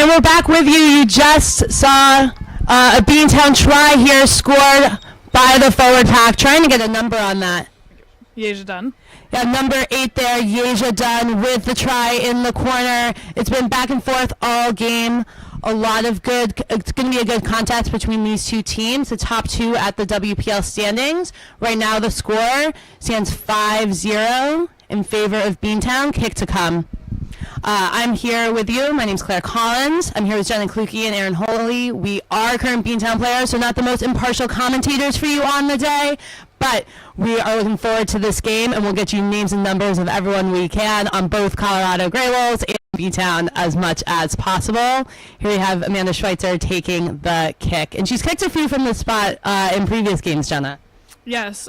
And we're back with you. You just saw a Beantown try here scored by the forward pack. Trying to get a number on that. Yeja Dunn. Yeah, number 8 there, Yeja Dunn with the try in the corner. It's been back and forth all game. A lot of good, it's going to be a good contest between these two teams. The top two at the WPL standings. Right now the score stands 5-0 in favor of Beantown. Kick to come. I'm here with you. My name's Claire Collins. I'm here with Jenna Kluke and Aaron Holy. We are current Beantown players, so not the most impartial commentators for you on the day, but we are looking forward to this game, and we'll get you names and numbers of everyone we can on both Colorado Graywolves and Beantown as much as possible. Here we have Amanda Schweitzer taking the kick, and she's kicked a few from the spot in previous games, Jenna. Yes,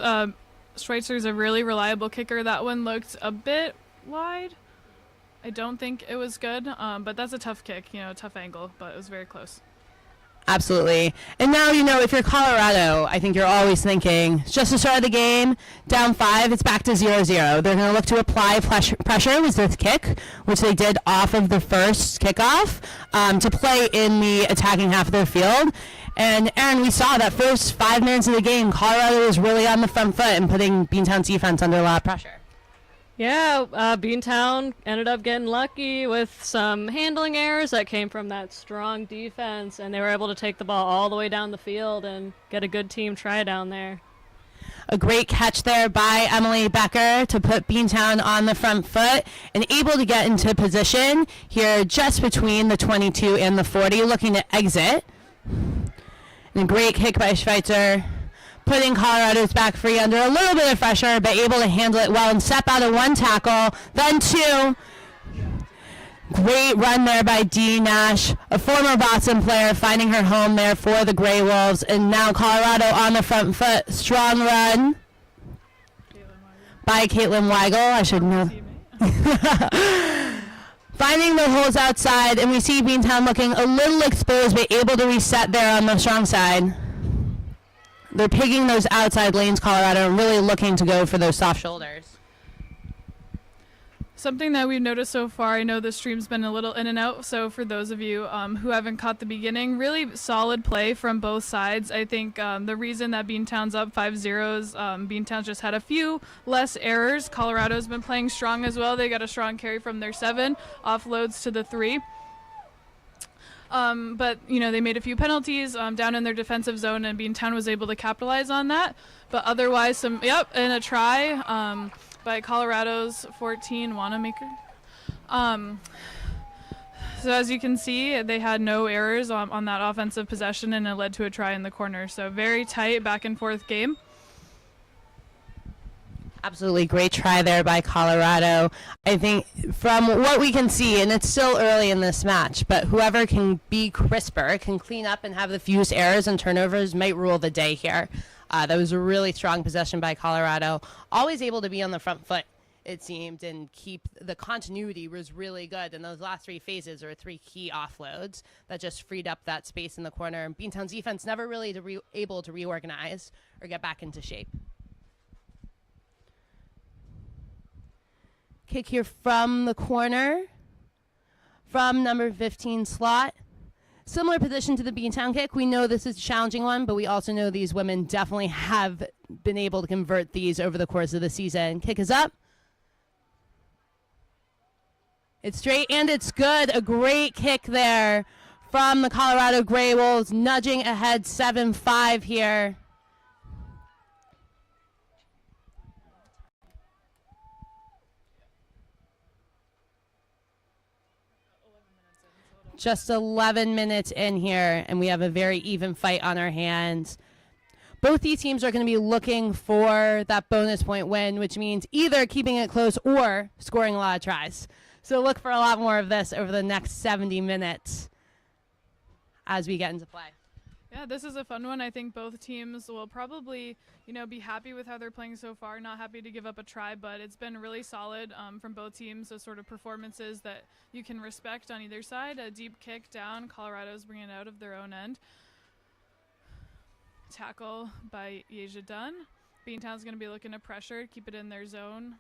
Schweitzer's a really reliable kicker. That one looked a bit wide. I don't think it was good, but that's a tough kick, a tough angle, but it was very close. Absolutely. And now, if you're Colorado, I think you're always thinking, it's just the start of the game, down 5, it's back to 0-0. They're going to look to apply pressure with this kick, which they did off of the first kickoff, to play in the attacking half of their field. And Aaron, we saw that first 5 minutes of the game, Colorado was really on the front foot and putting Beantown's defense under a lot of pressure. Yeah, Beantown ended up getting lucky with some handling errors that came from that strong defense, and they were able to take the ball all the way down the field and get a good team try down there. A great catch there by Emily Becker to put Beantown on the front foot and able to get into position here just between the 22 and the 40, looking to exit. And a great kick by Schweitzer, putting Colorado's back free under a little bit of pressure, but able to handle it well and step out of 1 tackle, then 2. Great run there by Dee Nash, a former Boston player, finding her home there for the Graywolves, and now Colorado on the front foot. Strong run by Caitlin Weigel. I should know. Finding the holes outside, and we see Beantown looking a little exposed, but able to reset there on the strong side. They're picking those outside lanes, Colorado, and really looking to go for those soft shoulders. Something that we've noticed so far, I know the stream's been a little in and out, so for those of you who haven't caught the beginning, really solid play from both sides. I think the reason that Beantown's up 5-0 is Beantown's just had a few less errors. Colorado's been playing strong as well. They got a strong carry from their 7, offloads to the 3. But, they made a few penalties down in their defensive zone, and Beantown was able to capitalize on that. But otherwise, and a try by Colorado's 14, Wanamaker. So as you can see, they had no errors on that offensive possession, and it led to a try in the corner. So very tight back and forth game. Absolutely great try there by Colorado. I think from what we can see, and it's still early in this match, but whoever can be crisper, can clean up and have the fewest errors and turnovers might rule the day here. That was a really strong possession by Colorado. Always able to be on the front foot, it seemed, and keep the continuity was really good. And those last 3 phases are 3 key offloads that just freed up that space in the corner. And Beantown's defense never really able to reorganize or get back into shape. Kick here from the corner, from number 15 slot. Similar position to the Beantown kick. We know this is a challenging one, but we also know these women definitely have been able to convert these over the course of the season. Kick is up. It's straight and it's good. A great kick there from the Colorado Graywolves, nudging ahead 7-5 here. Just 11 minutes in here, and we have a very even fight on our hands. Both these teams are going to be looking for that bonus point win, which means either keeping it close or scoring a lot of tries. So look for a lot more of this over the next 70 minutes as we get into play. Yeah, this is a fun one. I think both teams will probably, be happy with how they're playing so far. Not happy to give up a try, but it's been really solid from both teams. Those sort of performances that you can respect on either side. A deep kick down. Colorado's bringing it out of their own end. Tackle by Yeja Dunn. Beantown's going to be looking to pressure, keep it in their zone.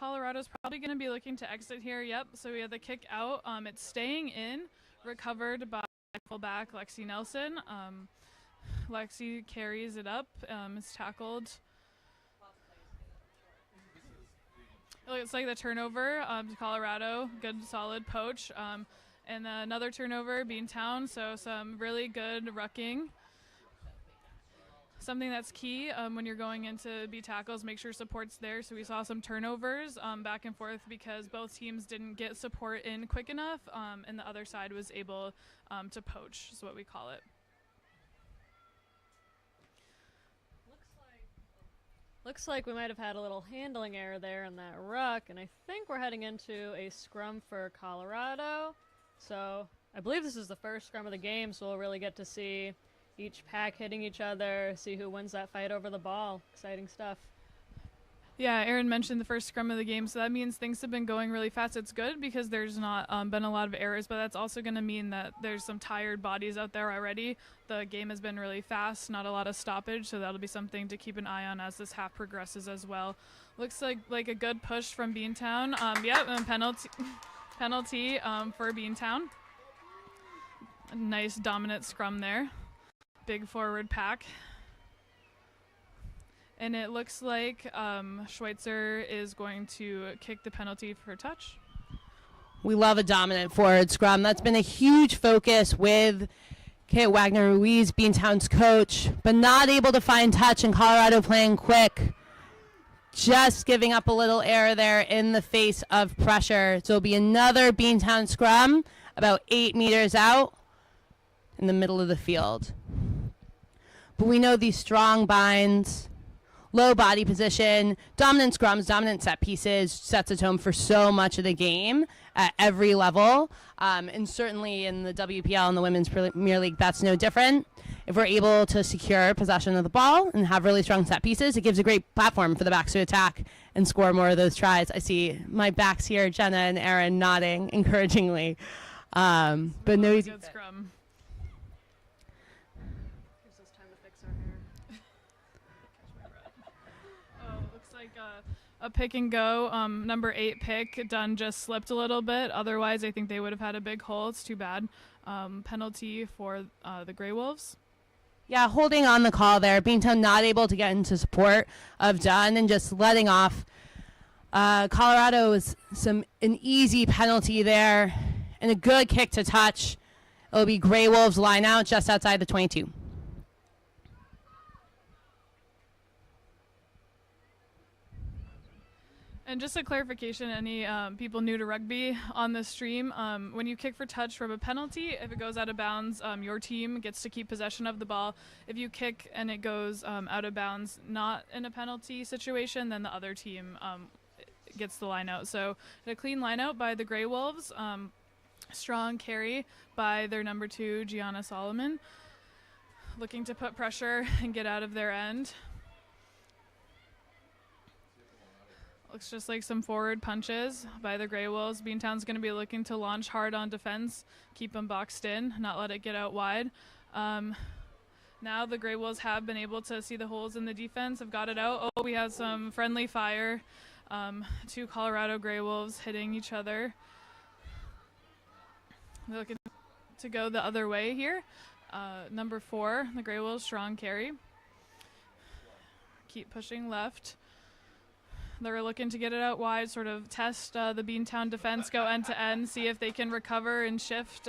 Colorado's probably going to be looking to exit here. Yep. So we have the kick out. It's staying in, recovered by fullback Lexi Nelson. Lexi carries it up. It's tackled. It looks like the turnover to Colorado. Good, solid poach. And another turnover, Beantown. So some really good rucking. Something that's key when you're going into B tackles, make sure support's there. So we saw some turnovers back and forth because both teams didn't get support in quick enough, and the other side was able to poach, is what we call it. Looks like we might have had a little handling error there in that ruck, and I think we're heading into a scrum for Colorado. So I believe this is the first scrum of the game, so we'll really get to see each pack hitting each other, see who wins that fight over the ball. Exciting stuff. Yeah, Aaron mentioned the first scrum of the game, so that means things have been going really fast. It's good because there's not been a lot of errors, but that's also going to mean that there's some tired bodies out there already. The game has been really fast, not a lot of stoppage, so that'll be something to keep an eye on as this half progresses as well. Looks like a good push from Beantown. Yep, and penalty for Beantown. A nice dominant scrum there. Big forward pack. And it looks like Schweitzer is going to kick the penalty for touch. We love a dominant forward scrum. That's been a huge focus with Kate Wagner-Ruiz, Beantown's coach, but not able to find touch, and Colorado playing quick. Just giving up a little error there in the face of pressure. So it'll be another Beantown scrum about 8 meters out in the middle of the field. But we know these strong binds, low body position, dominant scrums, dominant set pieces sets a tone for so much of the game at every level. And certainly in the WPL and the Women's Premier League, that's no different. If we're able to secure possession of the ball and have really strong set pieces, it gives a great platform for the backs to attack and score more of those tries. I see my backs here, Jenna and Aaron nodding encouragingly. But no easy good scrum. A pick and go, number 8 pick, Dunn just slipped a little bit. Otherwise, I think they would have had a big hole. It's too bad. Penalty for the Graywolves. Yeah, holding on the call there. Beantown not able to get into support of Dunn and just letting off. Colorado is an easy penalty there and a good kick to touch. It'll be Graywolves line out just outside the 22. And just a clarification, any people new to rugby on the stream, when you kick for touch from a penalty, if it goes out of bounds, your team gets to keep possession of the ball. If you kick and it goes out of bounds, not in a penalty situation, then the other team gets the line out. So a clean line out by the Graywolves, strong carry by their number 2, Gianna Solomon, looking to put pressure and get out of their end. Looks just like some forward punches by the Graywolves. Beantown's going to be looking to launch hard on defense, keep them boxed in, not let it get out wide. Now the Graywolves have been able to see the holes in the defense, have got it out. Oh, we have some friendly fire. 2 Colorado Graywolves hitting each other. They're looking to go the other way here. Number 4, the Graywolves, strong carry. Keep pushing left. They're looking to get it out wide, sort of test the Beantown defense, go end to end, see if they can recover and shift,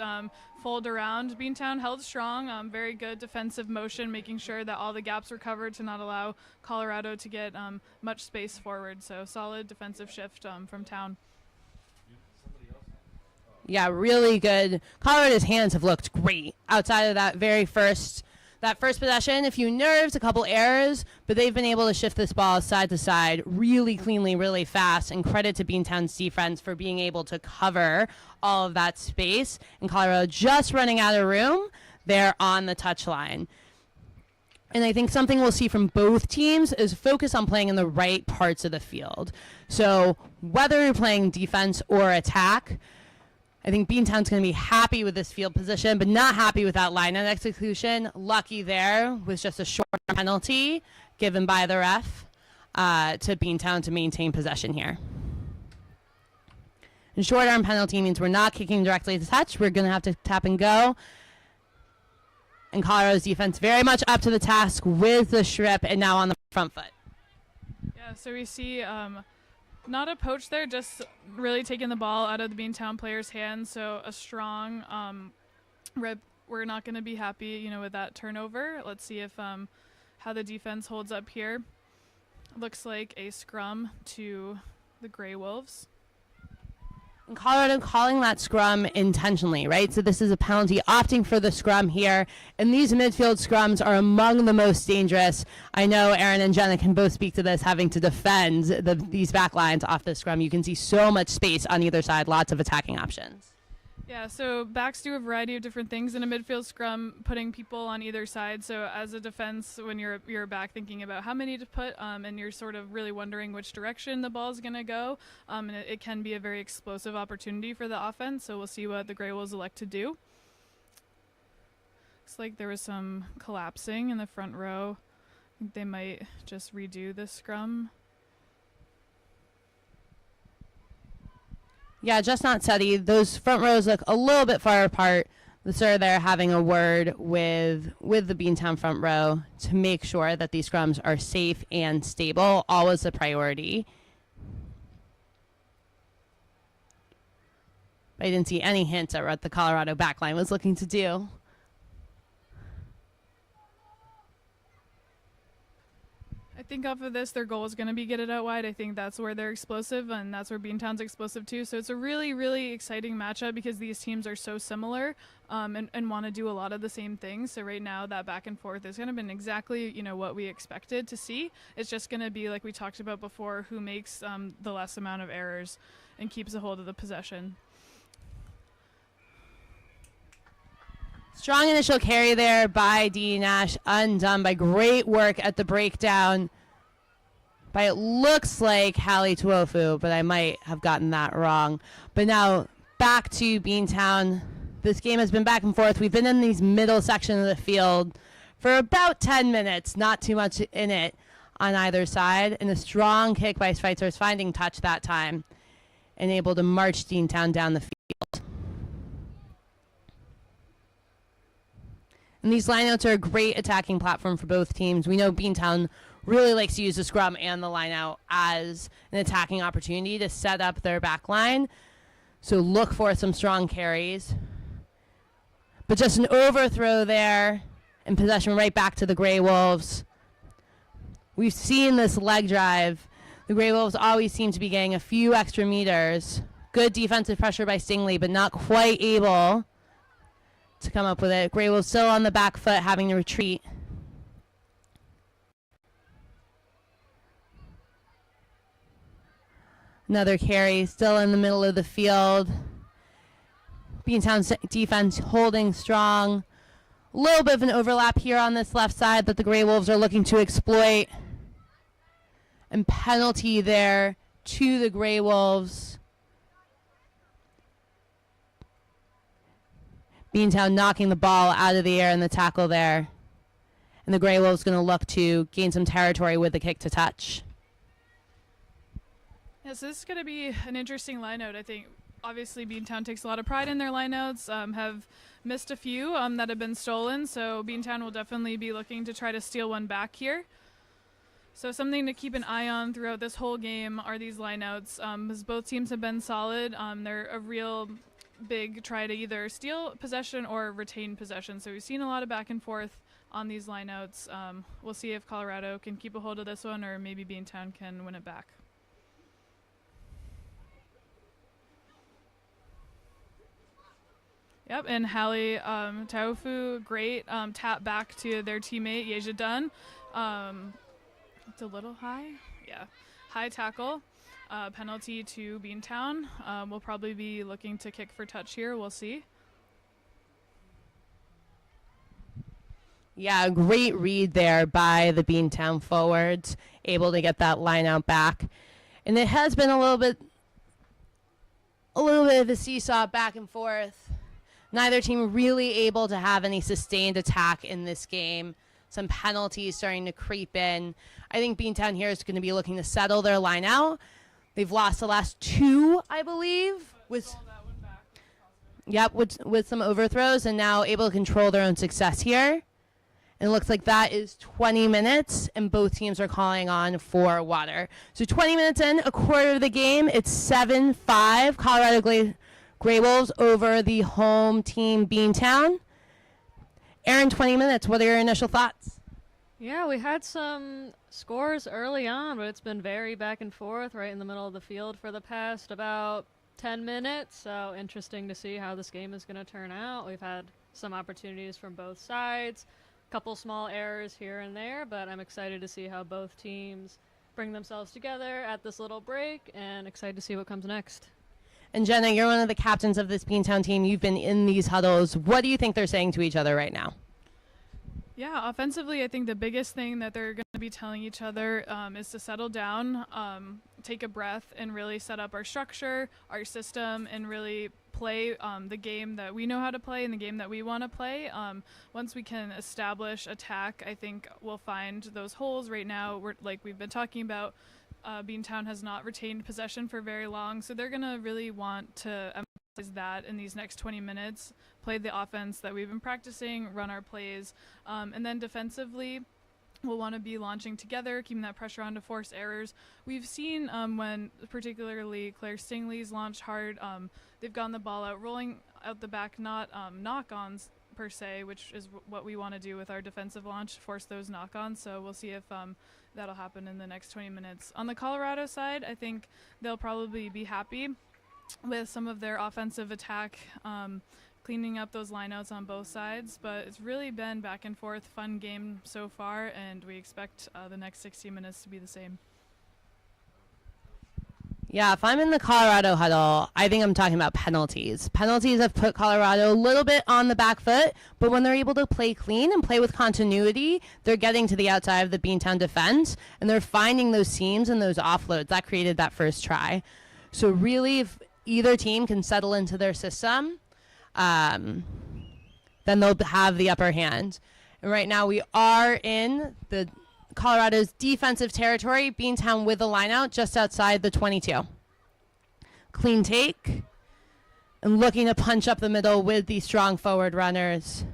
fold around. Beantown held strong, very good defensive motion, making sure that all the gaps were covered to not allow Colorado to get much space forward. So solid defensive shift from Town. Yeah, really good. Colorado's hands have looked great outside of that first possession. A few nerves, a couple errors, but they've been able to shift this ball side to side really cleanly, really fast, and credit to Beantown's defense for being able to cover all of that space. And Colorado just running out of room there on the touchline. And I think something we'll see from both teams is focus on playing in the right parts of the field. So whether you're playing defense or attack, I think Beantown's going to be happy with this field position, but not happy with that line-out execution. Lucky there was just a short penalty given by the ref to Beantown to maintain possession here. And short arm penalty means we're not kicking directly to touch. We're going to have to tap and go. And Colorado's defense very much up to the task with the strip and now on the front foot. Yeah, so we see not a poach there, just really taking the ball out of the Beantown player's hands. So a strong rip. We're not going to be happy, with that turnover. Let's see if how the defense holds up here. Looks like a scrum to the Graywolves. And Colorado calling that scrum intentionally, right? So this is a penalty, opting for the scrum here. And these midfield scrums are among the most dangerous. I know Aaron and Jenna can both speak to this, having to defend these back lines off the scrum. You can see so much space on either side, lots of attacking options. Yeah, so backs do a variety of different things in a midfield scrum, putting people on either side. So as a defense, when you're back thinking about how many to put, and you're sort of really wondering which direction the ball is going to go, and it can be a very explosive opportunity for the offense. So we'll see what the Graywolves elect to do. Looks like there was some collapsing in the front row. I think they might just redo the scrum. Yeah, just not steady. Those front rows look a little bit far apart. The sir there having a word with the Beantown front row to make sure that these scrums are safe and stable, always a priority. I didn't see any hints at what the Colorado backline was looking to do. I think off of this, their goal is going to be get it out wide. I think that's where they're explosive, and that's where Beantown's explosive too. So it's a really, really exciting matchup because these teams are so similar and want to do a lot of the same things. So right now, that back and forth is going to be exactly what we expected to see. It's just going to be, like we talked about before, who makes the less amount of errors and keeps a hold of the possession. Strong initial carry there by D. Nash, undone by great work at the breakdown by it looks like Hallie Tuofu, but I might have gotten that wrong. But now back to Beantown. This game has been back and forth. We've been in these middle section of the field for about 10 minutes, not too much in it on either side. And a strong kick by Schweitzer's finding touch that time and able to march Beantown down the field. And these lineouts are a great attacking platform for both teams. We know Beantown really likes to use the scrum and the lineout as an attacking opportunity to set up their back line. So look for some strong carries. But just an overthrow there and possession right back to the Graywolves. We've seen this leg drive. The Graywolves always seem to be getting a few extra meters. Good defensive pressure by Stingley, but not quite able to come up with it. Graywolves still on the back foot, having to retreat. Another carry, still in the middle of the field. Beantown's defense holding strong. A little bit of an overlap here on this left side that the Graywolves are looking to exploit. And penalty there to the Graywolves. Beantown knocking the ball out of the air in the tackle there. And the Graywolves going to look to gain some territory with the kick to touch. Yeah, so this is going to be an interesting lineout. I think obviously Beantown takes a lot of pride in their lineouts, have missed a few that have been stolen. So Beantown will definitely be looking to try to steal one back here. So something to keep an eye on throughout this whole game are these lineouts, as both teams have been solid. They're a real big try to either steal possession or retain possession. So we've seen a lot of back and forth on these lineouts. We'll see if Colorado can keep a hold of this one or maybe Beantown can win it back. Yep, and Hallie Taufu, great tap back to their teammate Yeja Dunn. It's a little high. Yeah, high tackle. Penalty to Beantown. We'll probably be looking to kick for touch here. We'll see. Yeah, a great read there by the Beantown forwards, able to get that line out back. And it has been a little bit of a seesaw back and forth. Neither team really able to have any sustained attack in this game. Some penalties starting to creep in. I think Beantown here is going to be looking to settle their line out. They've lost the last two, I believe. With Yep, with some overthrows and now able to control their own success here. And it looks like that is 20 minutes, and both teams are calling on for water. So 20 minutes in, a quarter of the game, it's 7-5, Colorado Graywolves over the home team Beantown. Aaron, 20 minutes, what are your initial thoughts? Yeah, we had some scores early on, but it's been very back and forth right in the middle of the field for the past about 10 minutes. So interesting to see how this game is going to turn out. We've had some opportunities from both sides, a couple small errors here and there, but I'm excited to see how both teams bring themselves together at this little break and excited to see what comes next. And Jenna, you're one of the captains of this Beantown team. You've been in these huddles. What do you think they're saying to each other right now? Yeah, offensively, I think the biggest thing that they're going to be telling each other is to settle down, take a breath, and really set up our structure, our system, and really play the game that we know how to play and the game that we want to play. Once we can establish attack, I think we'll find those holes. Right now, like we've been talking about, Beantown has not retained possession for very long, so they're going to really want to emphasize that in these next 20 minutes, play the offense that we've been practicing, run our plays, and then defensively, we'll want to be launching together, keeping that pressure on to force errors. We've seen when particularly Claire Stingley's launched hard, they've gotten the ball out, rolling out the back, not knock-ons per se, which is what we want to do with our defensive launch, force those knock-ons. So we'll see if that'll happen in the next 20 minutes. On the Colorado side, I think they'll probably be happy with some of their offensive attack, cleaning up those lineouts on both sides, but it's really been back and forth, fun game so far, and we expect the next 60 minutes to be the same. Yeah, if I'm in the Colorado huddle, I think I'm talking about penalties. Penalties have put Colorado a little bit on the back foot, but when they're able to play clean and play with continuity, they're getting to the outside of the Beantown defense, and they're finding those seams and those offloads. That created that first try. So really, if either team can settle into their system, then they'll have the upper hand. And right now we are in the Colorado's defensive territory. Beantown with a line out just outside the 22. Clean take and looking to punch up the middle with the strong forward runners.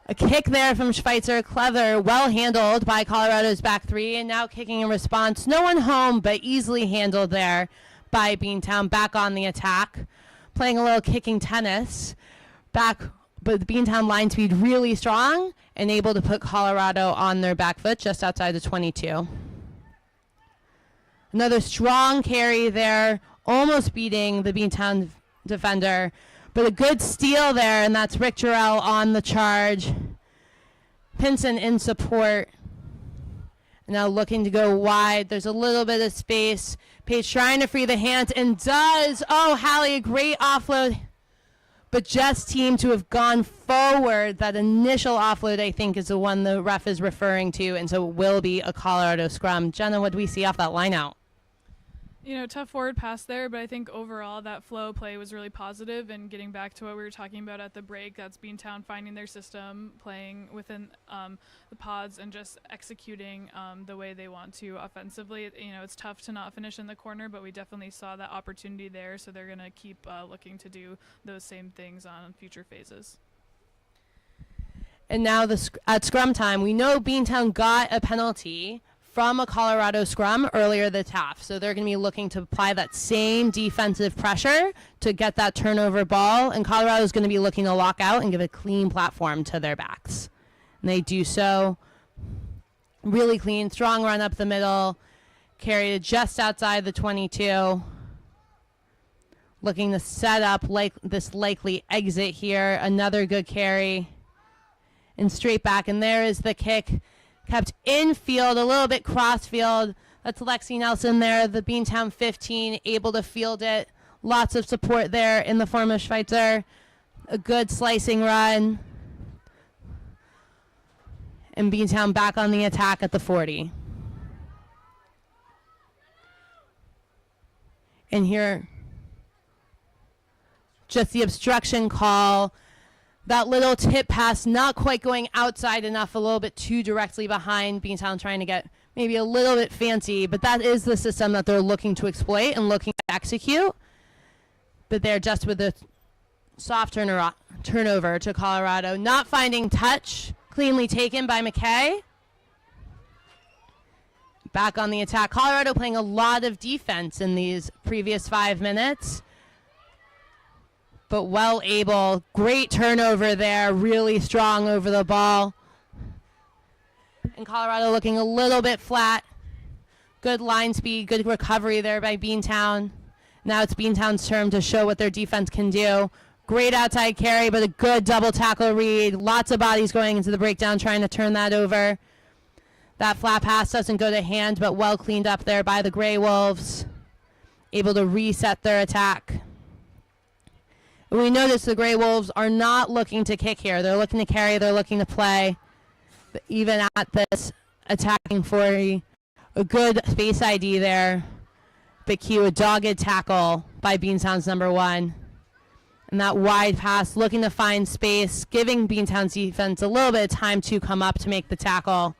A kick there from Schweitzer, clever, well handled by Colorado's back three, and now kicking in response. No one home, but easily handled there by Beantown, back on the attack. Playing a little kicking tennis back, but the Beantown line speed really strong and able to put Colorado on their back foot just outside the 22. Another strong carry there, almost beating the Beantown defender, but a good steal there, and that's Rick Jarrell on the charge. Pinson in support. Now looking to go wide. There's a little bit of space. Page trying to free the hands and does. Oh, Hallie, a great offload. But just team to have gone forward. That initial offload, I think, is the one the ref is referring to, and so it will be a Colorado scrum. Jenna, what do we see off that line out? You know, tough forward pass there, but I think overall that flow play was really positive, and getting back to what we were talking about at the break, that's Beantown finding their system, playing within the pods, and just executing the way they want to offensively. You know, it's tough to not finish in the corner, but we definitely saw that opportunity there, so they're going to keep looking to do those same things on future phases. And now at scrum time, we know Beantown got a penalty from a Colorado scrum earlier this half. So they're going to be looking to apply that same defensive pressure to get that turnover ball. And Colorado is going to be looking to lock out and give a clean platform to their backs. And they do so. Really clean, strong run up the middle. Carried just outside the 22. Looking to set up this likely exit here. Another good carry. And straight back. And there is the kick. Kept infield, a little bit crossfield. That's Lexi Nelson there, the Beantown 15, able to field it. Lots of support there in the form of Schweitzer. A good slicing run. And Beantown back on the attack at the 40. And here, just the obstruction call. That little tip pass not quite going outside enough, a little bit too directly behind. Beantown trying to get maybe a little bit fancy, but that is the system that they're looking to exploit and looking to execute. but they're just with a soft turnover to Colorado. Not finding touch. Cleanly taken by McKay. Back on the attack. Colorado playing a lot of defense in these previous 5 minutes. But well able. Great turnover there. Really strong over the ball. And Colorado looking a little bit flat. Good line speed. Good recovery there by Beantown. Now it's Beantown's turn to show what their defense can do. Great outside carry, but a good double tackle read. Lots of bodies going into the breakdown, trying to turn that over. That flat pass doesn't go to hand, but well cleaned up there by the Graywolves. Able to reset their attack. We notice the Graywolves are not looking to kick here. They're looking to carry. They're looking to play. But even at this attacking 40, a good space ID there. But cue a dogged tackle by Beantown's number 1. And that wide pass, looking to find space, giving Beantown's defense a little bit of time to come up to make the tackle.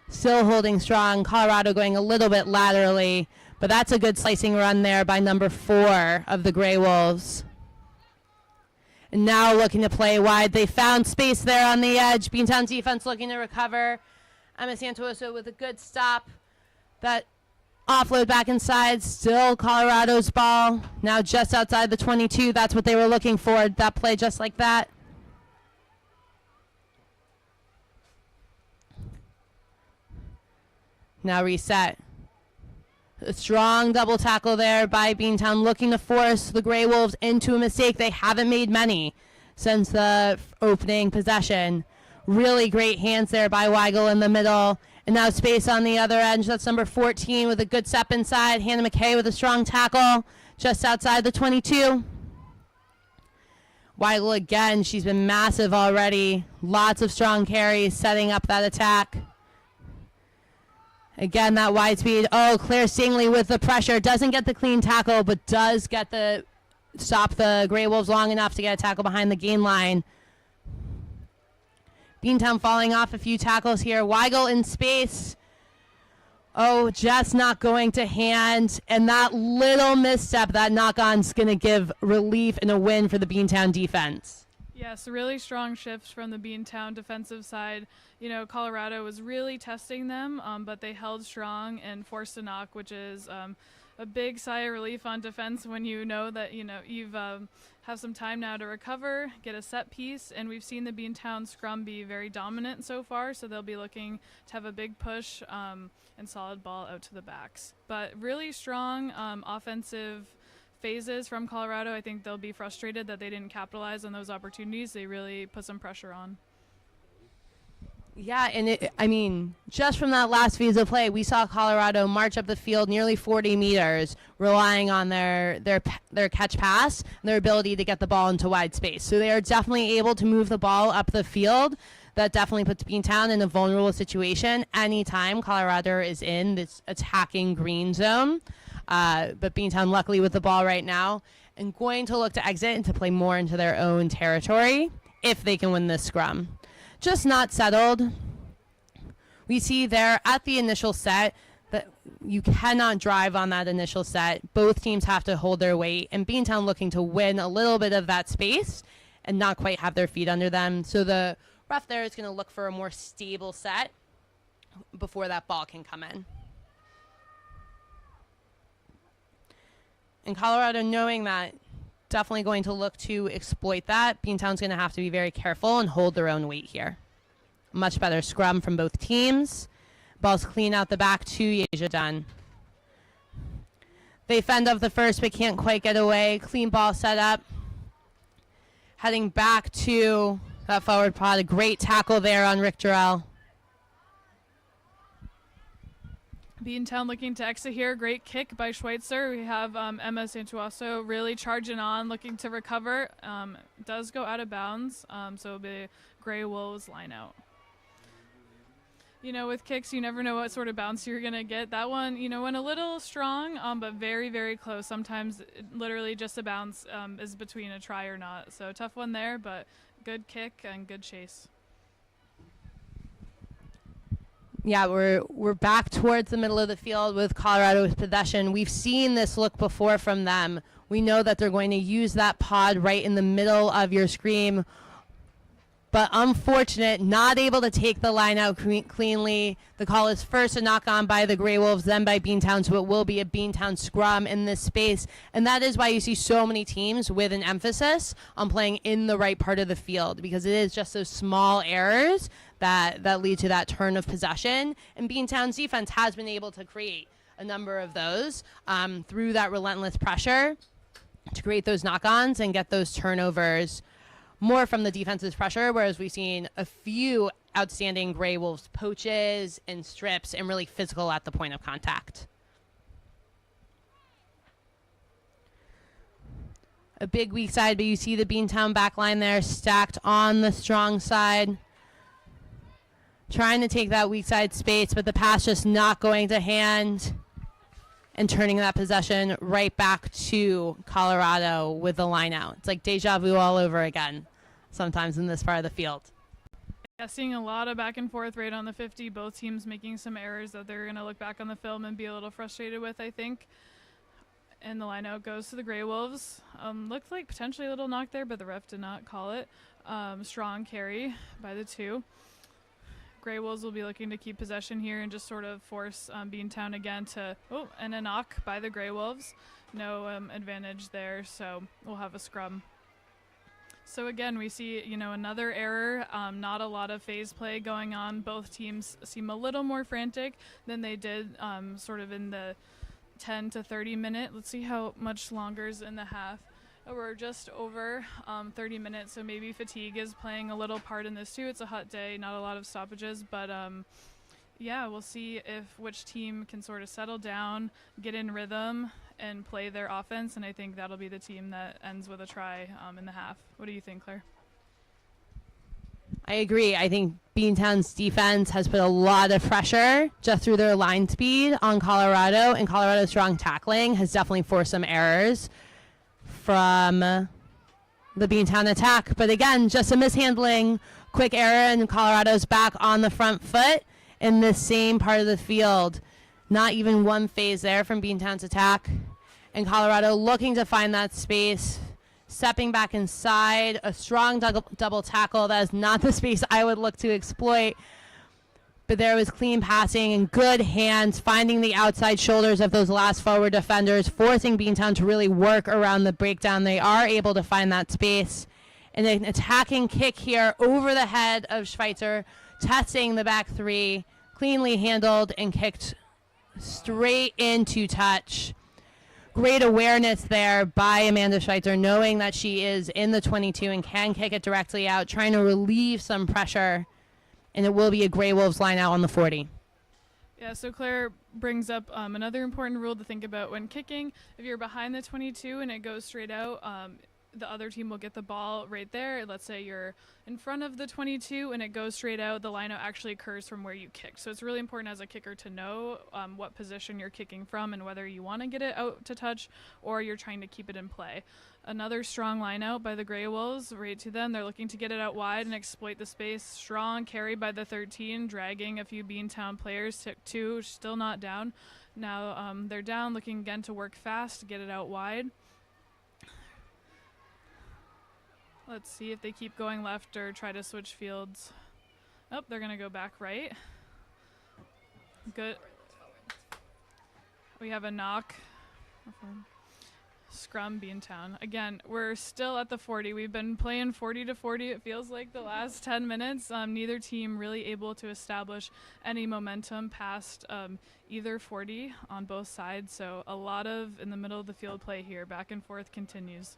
Still holding strong. Colorado going a little bit laterally, but that's a good slicing run there by number 4 of the Graywolves. And now looking to play wide. They found space there on the edge. Beantown's defense looking to recover. Emma Santoso with a good stop. That offload back inside. Still Colorado's ball. Now just outside the 22. That's what they were looking for. That play just like that. Now reset. A strong double tackle there by Beantown, looking to force the Graywolves into a mistake. They haven't made many since the opening possession. Really great hands there by Weigel in the middle. And now space on the other edge. That's number 14 with a good step inside. Hannah McKay with a strong tackle just outside the 22. Weigel again. She's been massive already. Lots of strong carries setting up that attack. Again, that wide speed. Oh, Claire Stingley with the pressure. Doesn't get the clean tackle, but does get the stop the Graywolves long enough to get a tackle behind the gain line. Beantown falling off a few tackles here. Weigel in space. Oh, just not going to hand. And that little misstep, that knock-on's going to give relief and a win for the Beantown defense. Yes, really strong shifts from the Beantown defensive side. You know, Colorado was really testing them, but they held strong and forced a knock, which is a big sigh of relief on defense when you know that, you know, you've have some time now to recover, get a set piece, and we've seen the Beantown scrum be very dominant so far, so they'll be looking to have a big push and solid ball out to the backs. But really strong offensive phases from Colorado. I think they'll be frustrated that they didn't capitalize on those opportunities. They really put some pressure on. Yeah, and I mean, just from that last phase of play, we saw Colorado march up the field nearly 40 meters, relying on their catch pass and their ability to get the ball into wide space. So they are definitely able to move the ball up the field. That definitely puts Beantown in a vulnerable situation anytime Colorado is in this attacking green zone. But Beantown luckily with the ball right now and going to look to exit and to play more into their own territory if they can win this scrum. Just not settled. We see there at the initial set that you cannot drive on that initial set. Both teams have to hold their weight, and Beantown looking to win a little bit of that space and not quite have their feet under them. So the ref there is going to look for a more stable set before that ball can come in. And Colorado, knowing that, definitely going to look to exploit that. Beantown's going to have to be very careful and hold their own weight here. Much better scrum from both teams. Ball's clean out the back to Yeja Dunn. They fend off the first but can't quite get away. Clean ball set up. Heading back to that forward pod. A great tackle there on Rick Durrell. Beantown looking to exit here. Great kick by Schweitzer. We have Emma Santuaso really charging on, looking to recover. Does go out of bounds, so it'll be Graywolves line out. You know, with kicks, you never know what sort of bounce you're going to get. That one, you know, went a little strong, but very, very close. Sometimes literally just a bounce is between a try or not. So tough one there, but good kick and good chase. Yeah, we're back towards the middle of the field with Colorado's possession. We've seen this look before from them. We know that they're going to use that pod right in the middle of your screen. But unfortunate, not able to take the line out cleanly. The call is first a knock on by the Graywolves, then by Beantown, so it will be a Beantown scrum in this space. And that is why you see so many teams with an emphasis on playing in the right part of the field, because it is just those small errors that lead to that turn of possession. And Beantown's defense has been able to create a number of those through that relentless pressure to create those knock-ons and get those turnovers more from the defense's pressure, whereas we've seen a few outstanding Gray Wolves poaches and strips and really physical at the point of contact. A big weak side, but you see the Beantown back line there stacked on the strong side. Trying to take that weak side space, but the pass just not going to hand and turning that possession right back to Colorado with the line out. It's like deja vu all over again sometimes in this part of the field. Yeah, seeing a lot of back and forth right on the 50, both teams making some errors that they're going to look back on the film and be a little frustrated with, I think. And the line out goes to the Gray Wolves. Looked like potentially a little knock there, but the ref did not call it. Strong carry by the 2. Gray Wolves will be looking to keep possession here and just sort of force Beantown again to, and a knock by the Gray Wolves. No advantage there, so we'll have a scrum. So again, we see, another error, not a lot of phase play going on. Both teams seem a little more frantic than they did sort of in the 10 to 30 minute. Let's see how much longer is in the half. We're just over 30 minutes, so maybe fatigue is playing a little part in this too. It's a hot day, not a lot of stoppages, but yeah, we'll see which team can sort of settle down, get in rhythm, and play their offense, and I think that'll be the team that ends with a try in the half. What do you think, Claire? I agree. I think Beantown's defense has put a lot of pressure just through their line speed on Colorado, and Colorado's strong tackling has definitely forced some errors from the Beantown attack. But again, just a mishandling, quick error, and Colorado's back on the front foot in this same part of the field. Not even one phase there from Beantown's attack. And Colorado looking to find that space, stepping back inside, a strong double tackle. That is not the space I would look to exploit. But there was clean passing and good hands, finding the outside shoulders of those last forward defenders, forcing Beantown to really work around the breakdown. They are able to find that space. And an attacking kick here over the head of Schweitzer, testing the back 3, cleanly handled and kicked straight into touch. Great awareness there by Amanda Schweitzer, knowing that she is in the 22 and can kick it directly out, trying to relieve some pressure. And it will be a Gray Wolves line out on the 40. Yeah, so Claire brings up another important rule to think about when kicking. If you're behind the 22 and it goes straight out, the other team will get the ball right there. Let's say you're in front of the 22 and it goes straight out, the line out actually occurs from where you kicked. So it's really important as a kicker to know what position you're kicking from and whether you want to get it out to touch or you're trying to keep it in play. Another strong line out by the Gray Wolves, right to them. They're looking to get it out wide and exploit the space. Strong carry by the 13, dragging a few Beantown players. 2, still not down. Now they're down, looking again to work fast to get it out wide. Let's see if they keep going left or try to switch fields. Oh, they're going to go back right. Good. We have a knock. Scrum Beantown. Again, we're still at the 40. We've been playing 40 to 40, it feels like, the last 10 minutes. Neither team really able to establish any momentum past either 40 on both sides. So a lot of in the middle of the field play here. Back and forth continues.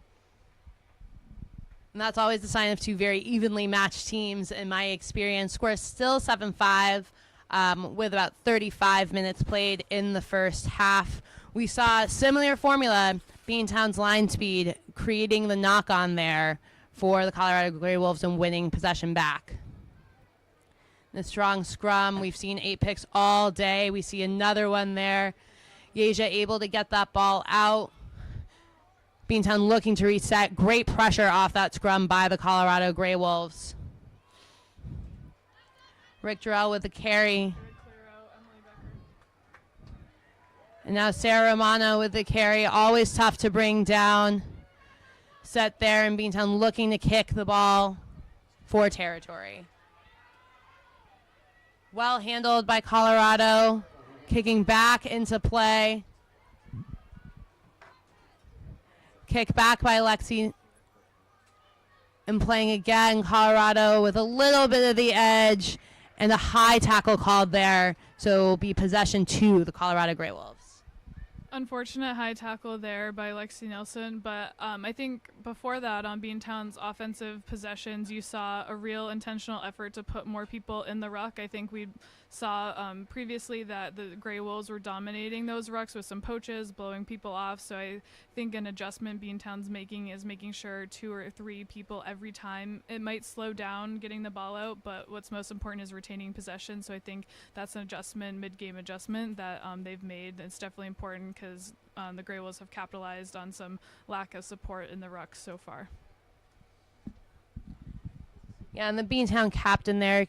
And that's always the sign of two very evenly matched teams in my experience. Score is still 7-5 with about 35 minutes played in the first half. We saw a similar formula, Beantown's line speed, creating the knock-on there for the Colorado Gray Wolves and winning possession back. The strong scrum, we've seen 8 picks all day. We see another one there. Yeja able to get that ball out. Beantown looking to reset. Great pressure off that scrum by the Colorado Gray Wolves. Rick Durrell with the carry. And now Sarah Romano with the carry, always tough to bring down. Set there, and Beantown looking to kick the ball for territory. Well handled by Colorado, kicking back into play. Kick back by Lexi, and playing again, Colorado with a little bit of the edge, and a high tackle called there, so it will be possession to the Colorado Graywolves. Unfortunate high tackle there by Lexi Nelson, but I think before that on Beantown's offensive possessions, you saw a real intentional effort to put more people in the ruck. I think we saw previously that the Grey Wolves were dominating those rucks with some poaches, blowing people off. So I think an adjustment Beantown's making is making sure 2 or 3 people every time. It might slow down getting the ball out, but what's most important is retaining possession. So I think that's an adjustment, mid-game adjustment that they've made. It's definitely important because the Grey Wolves have capitalized on some lack of support in the rucks so far. Yeah, and the Beantown captain there,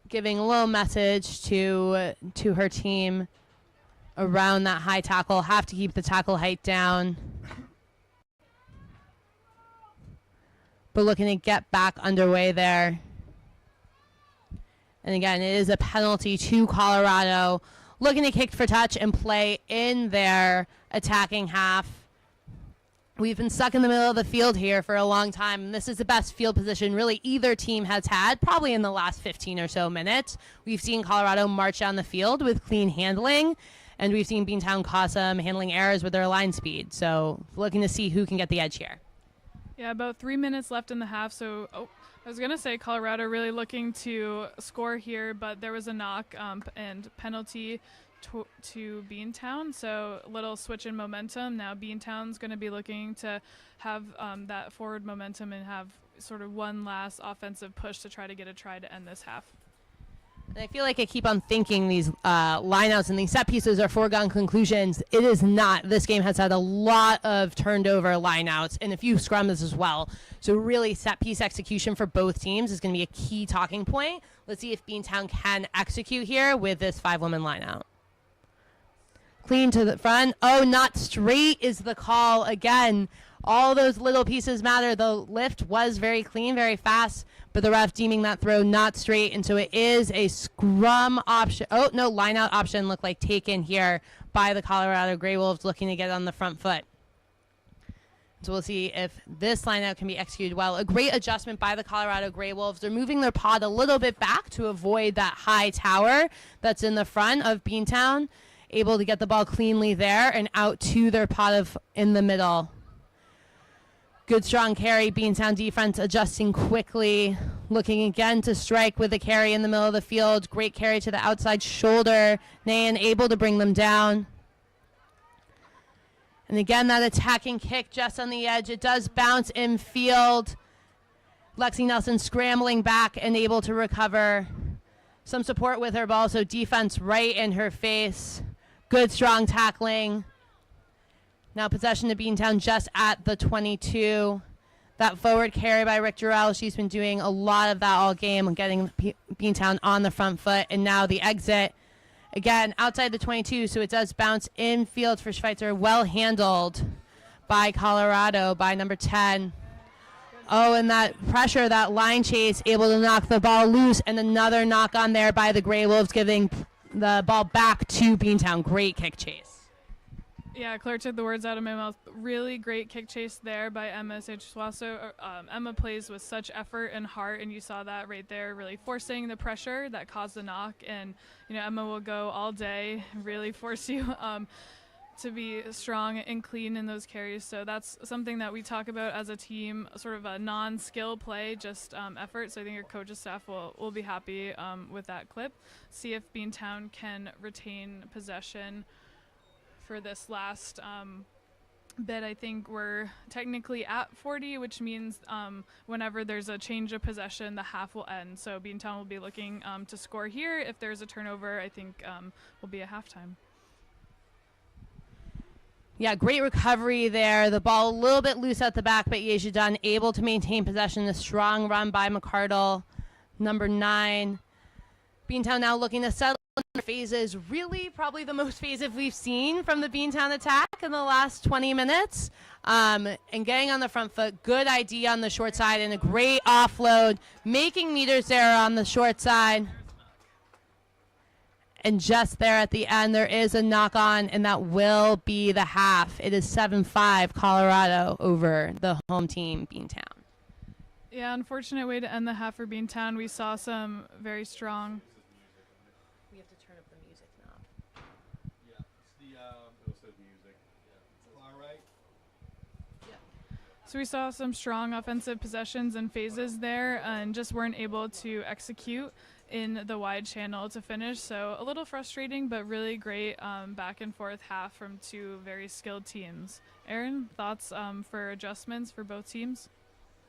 giving a little message to her team around that high tackle. Have to keep the tackle height down. But looking to get back underway there. And again, it is a penalty to Colorado. Looking to kick for touch and play in their attacking half. We've been stuck in the middle of the field here for a long time, and this is the best field position really either team has had, probably in the last 15 or so minutes. We've seen Colorado march down the field with clean handling, and we've seen Beantown cause some handling errors with their line speed. So looking to see who can get the edge here. Yeah, about 3 minutes left in the half, so I was going to say Colorado really looking to score here, but there was a knock and penalty to Beantown, so a little switch in momentum. Now Beantown's going to be looking to have that forward momentum and have sort of one last offensive push to try to get a try to end this half. And I feel like I keep on thinking these lineouts and these set pieces are foregone conclusions. It is not. This game has had a lot of turned over lineouts and a few scrums as well. So really set piece execution for both teams is going to be a key talking point. Let's see if Beantown can execute here with this 5-woman lineout. Clean to the front. Oh, not straight is the call again. All those little pieces matter. The lift was very clean, very fast, but the ref deeming that throw not straight, and so it is a scrum option. Oh, no, line-out option looked like taken here by the Colorado Graywolves, looking to get on the front foot. So we'll see if this line-out can be executed well. A great adjustment by the Colorado Graywolves. They're moving their pod a little bit back to avoid that high tower that's in the front of Beantown, able to get the ball cleanly there and out to their pod in the middle. Good strong carry. Beantown defense adjusting quickly. Looking again to strike with a carry in the middle of the field. Great carry to the outside shoulder. Nayan able to bring them down. And again, that attacking kick just on the edge. It does bounce in field. Lexi Nelson scrambling back and able to recover. Some support with her ball, so defense right in her face. Good strong tackling. Now possession to Beantown just at the 22. That forward carry by Rick Jarrell. She's been doing a lot of that all game, getting Beantown on the front foot. And now the exit, again, outside the 22, so it does bounce infield for Schweitzer. Well handled by Colorado, by number 10. Oh, and that pressure, that line chase, able to knock the ball loose. And another knock on there by the Grey Wolves, giving the ball back to Beantown. Great kick chase. Yeah, Claire took the words out of my mouth. Really great kick chase there by Emma Sanchez-Suazo. Emma plays with such effort and heart, and you saw that right there, really forcing the pressure that caused the knock. And, you know, Emma will go all day, really force you to be strong and clean in those carries. So that's something that we talk about as a team, sort of a non-skill play, just effort. So I think your coaching staff will be happy with that clip. See if Beantown can retain possession for this last bit. I think we're technically at 40, which means whenever there's a change of possession, the half will end. So Beantown will be looking to score here. If there's a turnover, I think will be a halftime. Yeah, great recovery there. The ball a little bit loose at the back, but Yeja Dunn able to maintain possession. A strong run by McCardle, number 9. Beantown now looking to settle phases, really probably the most phases we've seen from the Beantown attack in the last 20 minutes. And getting on the front foot, good idea on the short side, and a great offload, making meters there on the short side. And just there at the end, there is a knock on, and that will be the half. It is 7-5 Colorado over the home team, Beantown. Yeah, unfortunate way to end the half for Beantown. We saw some very strong. We have to turn up the music knob. Yeah, it's the it'll say music. Yeah. All right. So we saw some strong offensive possessions and phases there, and just weren't able to execute in the wide channel to finish. So a little frustrating, but really great back and forth half from two very skilled teams. Aaron, thoughts for adjustments for both teams?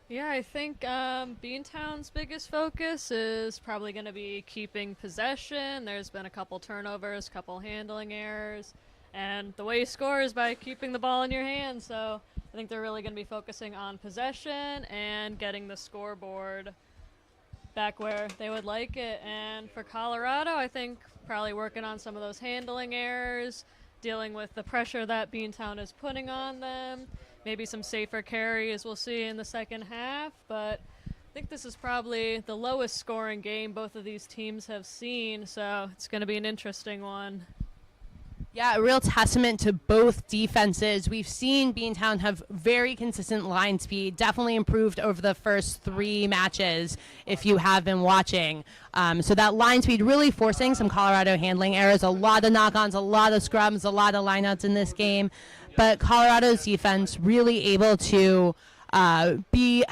Yeah, I think Beantown's biggest focus is probably going to be keeping possession. There's been a couple turnovers, couple handling errors, and the way you score is by keeping the ball in your hands. So I think they're really going to be focusing on possession and getting the scoreboard back where they would like it. And for Colorado, I think probably working on some of those handling errors, dealing with the pressure that Beantown is putting on them. Maybe some safer carries we'll see in the second half, but I think this is probably the lowest scoring game both of these teams have seen, so it's going to be an interesting one. Yeah, a real testament to both defenses. We've seen Beantown have very consistent line speed, definitely improved over the first 3 matches if you have been watching. So that line speed really forcing some Colorado handling errors, a lot of knock-ons, a lot of scrums, a lot of lineouts in this game. But Colorado's defense really able to be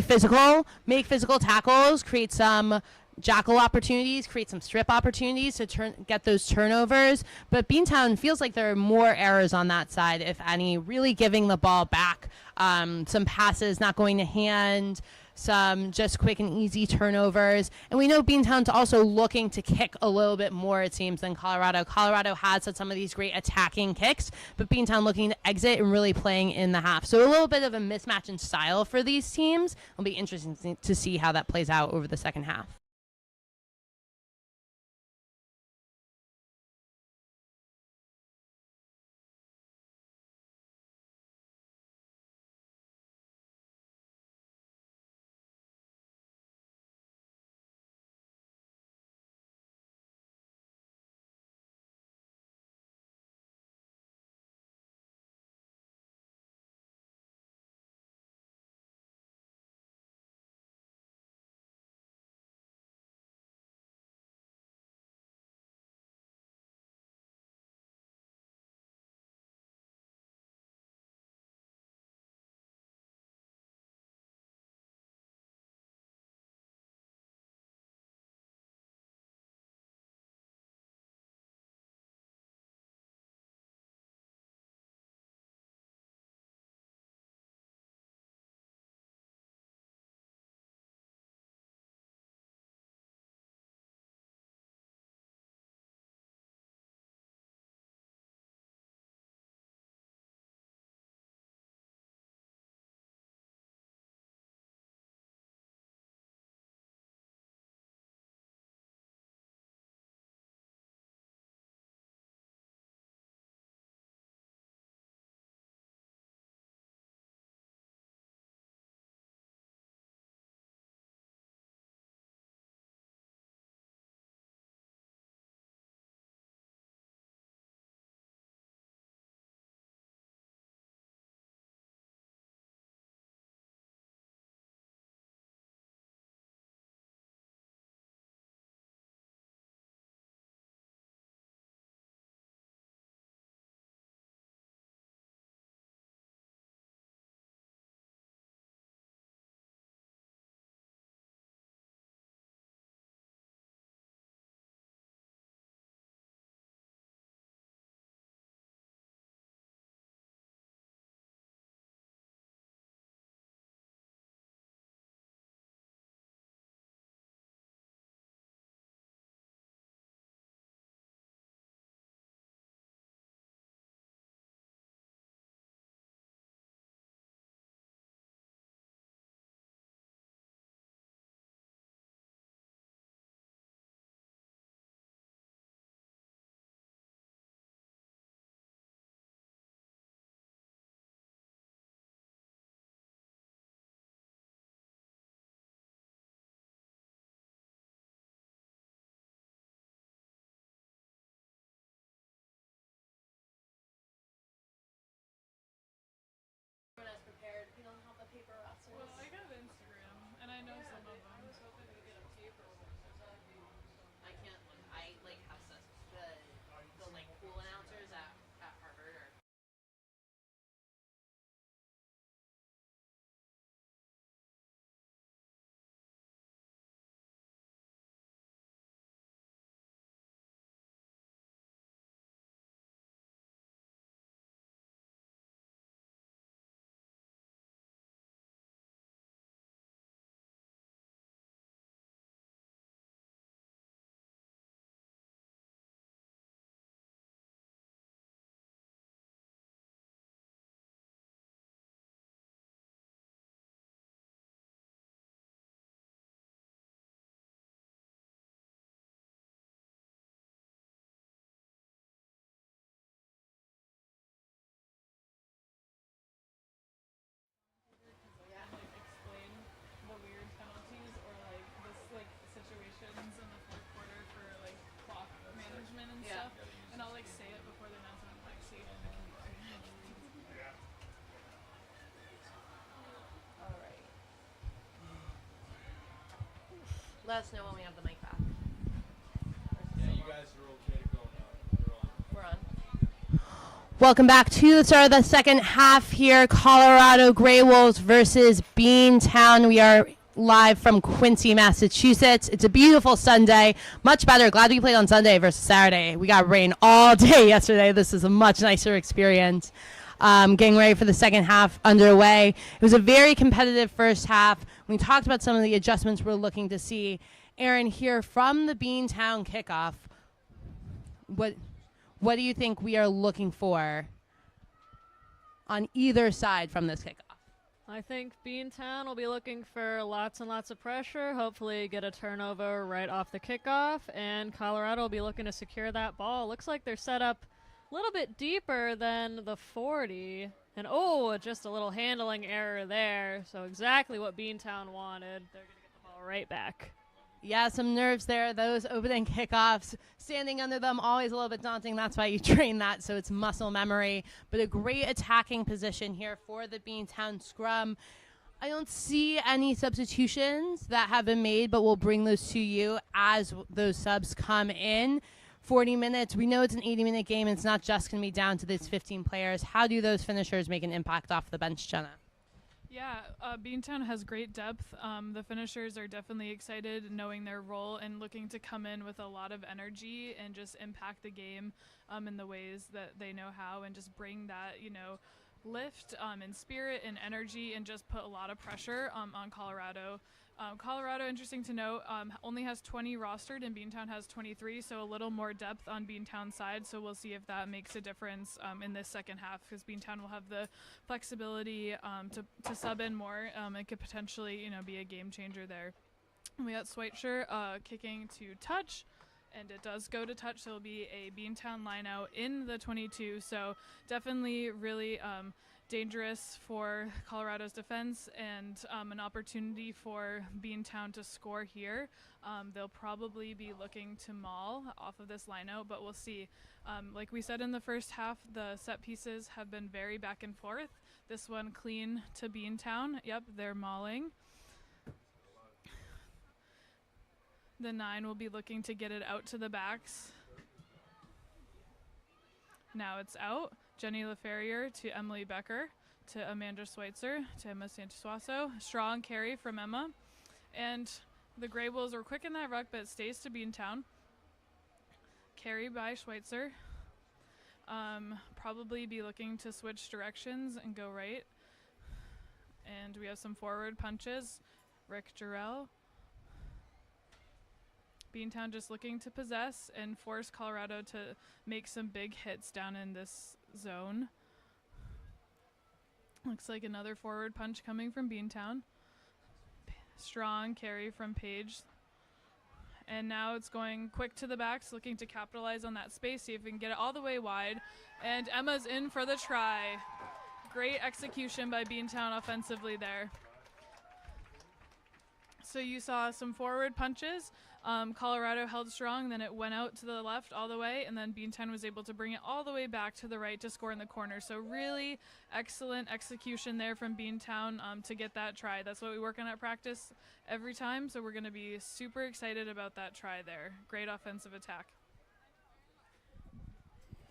physical, make physical tackles, create some jackal opportunities, create some strip opportunities to get those turnovers. But Beantown feels like there are more errors on that side, if any, really giving the ball back. Some passes not going to hand, some just quick and easy turnovers. And we know Beantown's also looking to kick a little bit more, it seems, than Colorado. Colorado has had some of these great attacking kicks, but Beantown looking to exit and really playing in the half. So a little bit of a mismatch in style for these teams. It'll be interesting to see how that plays out over the second half. Let us know when we have the mic back. Yeah, you guys are okay to go now. You're on. We're on. Welcome back to the start of the second half here. Colorado Graywolves versus Beantown. We are live from Quincy, Massachusetts. It's a beautiful Sunday. Much better. Glad we played on Sunday versus Saturday. We got rain all day yesterday. This is a much nicer experience. Getting ready for the second half underway. It was a very competitive first half. We talked about some of the adjustments we're looking to see. Aaron, here from the Beantown kickoff, what do you think we are looking for on either side from this kickoff? I think Beantown will be looking for lots and lots of pressure, hopefully get a turnover right off the kickoff, and Colorado will be looking to secure that ball. Looks like they're set up a little bit deeper than the 40, and just a little handling error there, so exactly what Beantown wanted. They're going to get the ball right back. Yeah, some nerves there. Those opening kickoffs, standing under them, always a little bit daunting. That's why you train that, so it's muscle memory. But a great attacking position here for the Beantown scrum. I don't see any substitutions that have been made, but we'll bring those to you as those subs come in. 40 minutes. We know it's an 80-minute game. It's not just going to be down to these 15 players. How do those finishers make an impact off the bench, Jenna? Yeah, Beantown has great depth. The finishers are definitely excited knowing their role and looking to come in with a lot of energy and just impact the game in the ways that they know how, and just bring that, lift and spirit and energy, and just put a lot of pressure on Colorado. Colorado, interesting to note, only has 20 rostered and Beantown has 23, so a little more depth on Beantown's side. So we'll see if that makes a difference in this second half, because Beantown will have the flexibility to sub in more and could potentially, be a game changer there. And we got Schweitzer kicking to touch, and it does go to touch, so it'll be a Beantown line out in the 22. So definitely really dangerous for Colorado's defense, and an opportunity for Beantown to score here. They'll probably be looking to maul off of this line out, but we'll see. Like we said in the first half, the set pieces have been very back and forth. This one clean to Beantown. Yep, they're mauling. The 9 will be looking to get it out to the backs. Now it's out. Jenny LaFerrier to Emily Becker, to Amanda Schweitzer, to Emma Santosuaso. Strong carry from Emma. And the Graywolves were quick in that ruck, but it stays to Beantown. Carry by Schweitzer. Probably be looking to switch directions and go right. And we have some forward punches. Rick Jarrell. Beantown just looking to possess and force Colorado to make some big hits down in this zone. Looks like another forward punch coming from Beantown. Strong carry from Paige. And now it's going quick to the backs, looking to capitalize on that space, see if we can get it all the way wide. And Emma's in for the try. Great execution by Beantown offensively there. So you saw some forward punches. Colorado held strong, then it went out to the left all the way, and then Beantown was able to bring it all the way back to the right to score in the corner. So really excellent execution there from Beantown to get that try. That's what we work on at practice every time, so we're going to be super excited about that try there. Great offensive attack.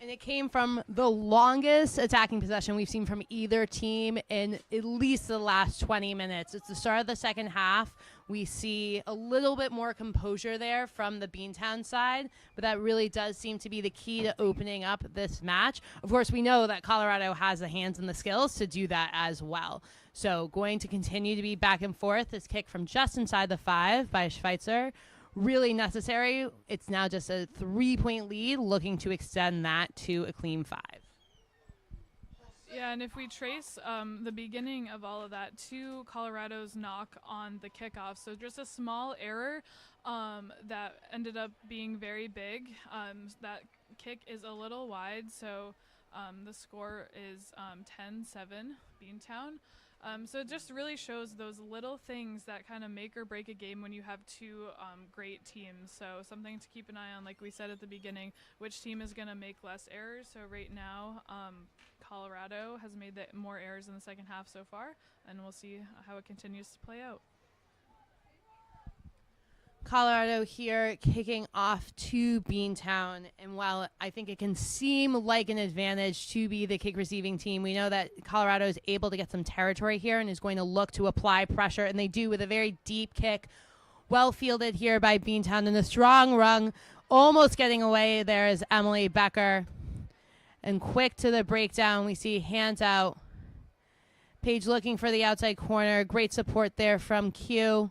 And it came from the longest attacking possession we've seen from either team in at least the last 20 minutes. It's the start of the second half. We see a little bit more composure there from the Beantown side, but that really does seem to be the key to opening up this match. Of course, we know that Colorado has the hands and the skills to do that as well. So going to continue to be back and forth. This kick from just inside the 5 by Schweitzer. Really necessary. It's now just a 3-point lead, looking to extend that to a clean 5. Yeah, and if we trace the beginning of all of that to Colorado's knock on the kickoff, so just a small error that ended up being very big. That kick is a little wide, so the score is 10-7 Beantown. So it just really shows those little things that kind of make or break a game when you have two great teams. So something to keep an eye on, like we said at the beginning, which team is going to make less errors. So right now, Colorado has made more errors in the second half so far, and we'll see how it continues to play out. Colorado here kicking off to Beantown. And while I think it can seem like an advantage to be the kick receiving team, we know that Colorado is able to get some territory here and is going to look to apply pressure. And they do with a very deep kick. Well fielded here by Beantown and a strong rung. Almost getting away there is Emily Becker. And quick to the breakdown, we see hands out. Paige looking for the outside corner. Great support there from Q.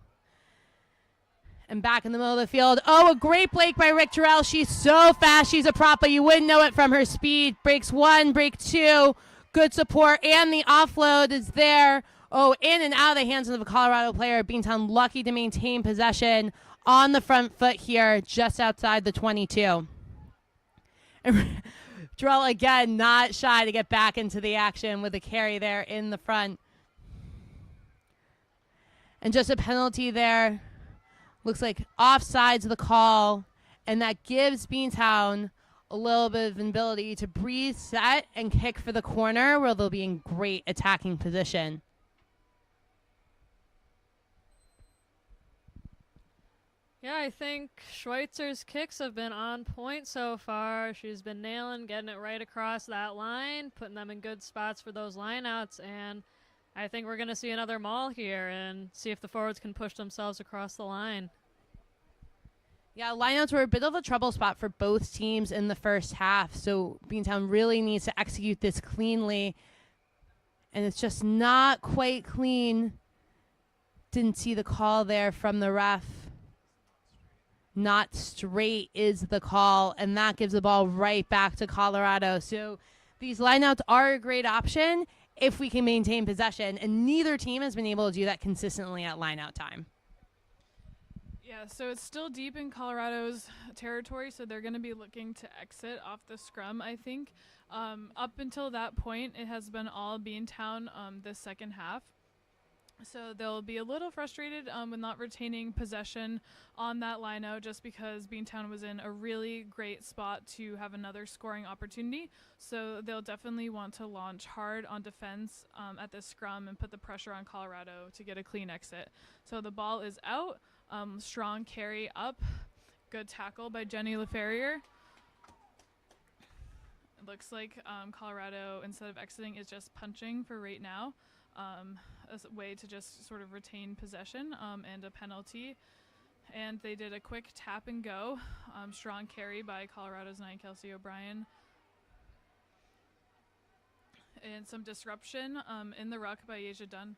And back in the middle of the field. Oh, a great break by Rick Terrell. She's so fast. She's a prop, but you wouldn't know it from her speed. Breaks one, break two. Good support. And the offload is there. Oh, in and out of the hands of the Colorado player. Beantown lucky to maintain possession on the front foot here, just outside the 22. And Terrell, again, not shy to get back into the action with a carry there in the front. And just a penalty there. Looks like offsides the call, and that gives Beantown a little bit of an ability to breathe, set, and kick for the corner where they'll be in great attacking position. Yeah, I think Schweitzer's kicks have been on point so far. She's been nailing, getting it right across that line, putting them in good spots for those lineouts, and I think we're going to see another maul here and see if the forwards can push themselves across the line. Yeah, lineouts were a bit of a trouble spot for both teams in the first half, so Beantown really needs to execute this cleanly, and it's just not quite clean. Didn't see the call there from the ref. Not straight is the call, and that gives the ball right back to Colorado. So these lineouts are a great option if we can maintain possession, and neither team has been able to do that consistently at lineout time. Yeah, so it's still deep in Colorado's territory, so they're going to be looking to exit off the scrum, I think. Up until that point, it has been all Beantown this second half. So they'll be a little frustrated with not retaining possession on that lineout just because Beantown was in a really great spot to have another scoring opportunity. So they'll definitely want to launch hard on defense at the scrum and put the pressure on Colorado to get a clean exit. So the ball is out. Strong carry up. Good tackle by Jenny LaFerrier. It looks like Colorado, instead of exiting, is just punching for right now. As a way to just sort of retain possession and a penalty. And they did a quick tap and go. Strong carry by Colorado's 9, Kelsey O'Brien. And some disruption in the ruck by Asia Dunn.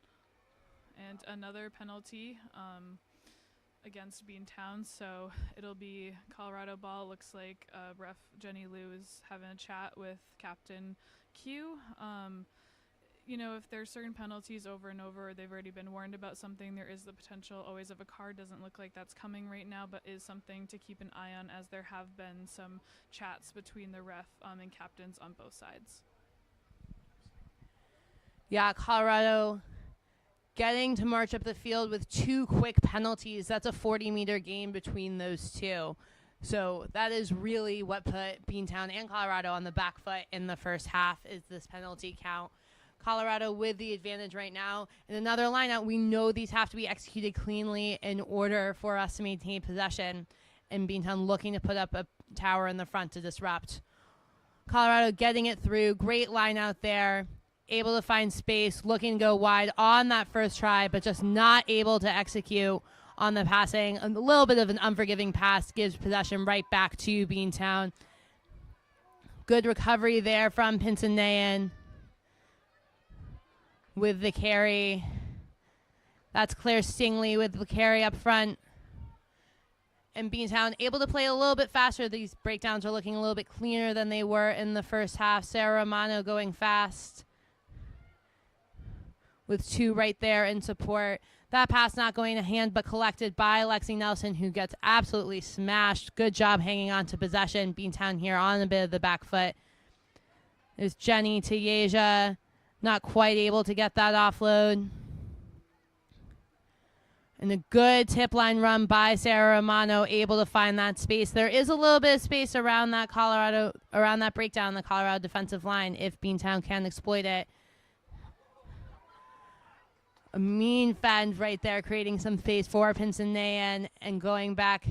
And another penalty against Beantown. So it'll be Colorado ball. Looks like ref Jenny Liu is having a chat with Captain Q. You know, if there's certain penalties over and over, they've already been warned about something, there is the potential always of a card. Doesn't look like that's coming right now, but is something to keep an eye on, as there have been some chats between the ref and captains on both sides. Yeah, Colorado getting to march up the field with 2 quick penalties. That's a 40-meter gain between those two. So that is really what put Beantown and Colorado on the back foot in the first half, is this penalty count. Colorado with the advantage right now. In another lineout, we know these have to be executed cleanly in order for us to maintain possession. And Beantown looking to put up a tower in the front to disrupt. Colorado getting it through. Great lineout there. Able to find space. Looking to go wide on that first try, but just not able to execute on the passing. A little bit of an unforgiving pass gives possession right back to Beantown. Good recovery there from Pinson-Nayan with the carry. That's Claire Stingley with the carry up front. And Beantown able to play a little bit faster. These breakdowns are looking a little bit cleaner than they were in the first half. Sarah Romano going fast with 2 right there in support. That pass not going to hand, but collected by Lexi Nelson, who gets absolutely smashed. Good job hanging on to possession. Beantown here on a bit of the back foot. There's Jenny to Yeja. Not quite able to get that offload. And a good tip line run by Sarah Romano, able to find that space. There is a little bit of space around that breakdown, the Colorado defensive line, if Beantown can exploit it. A mean fend right there, creating some space for Pinson-Nayan and going back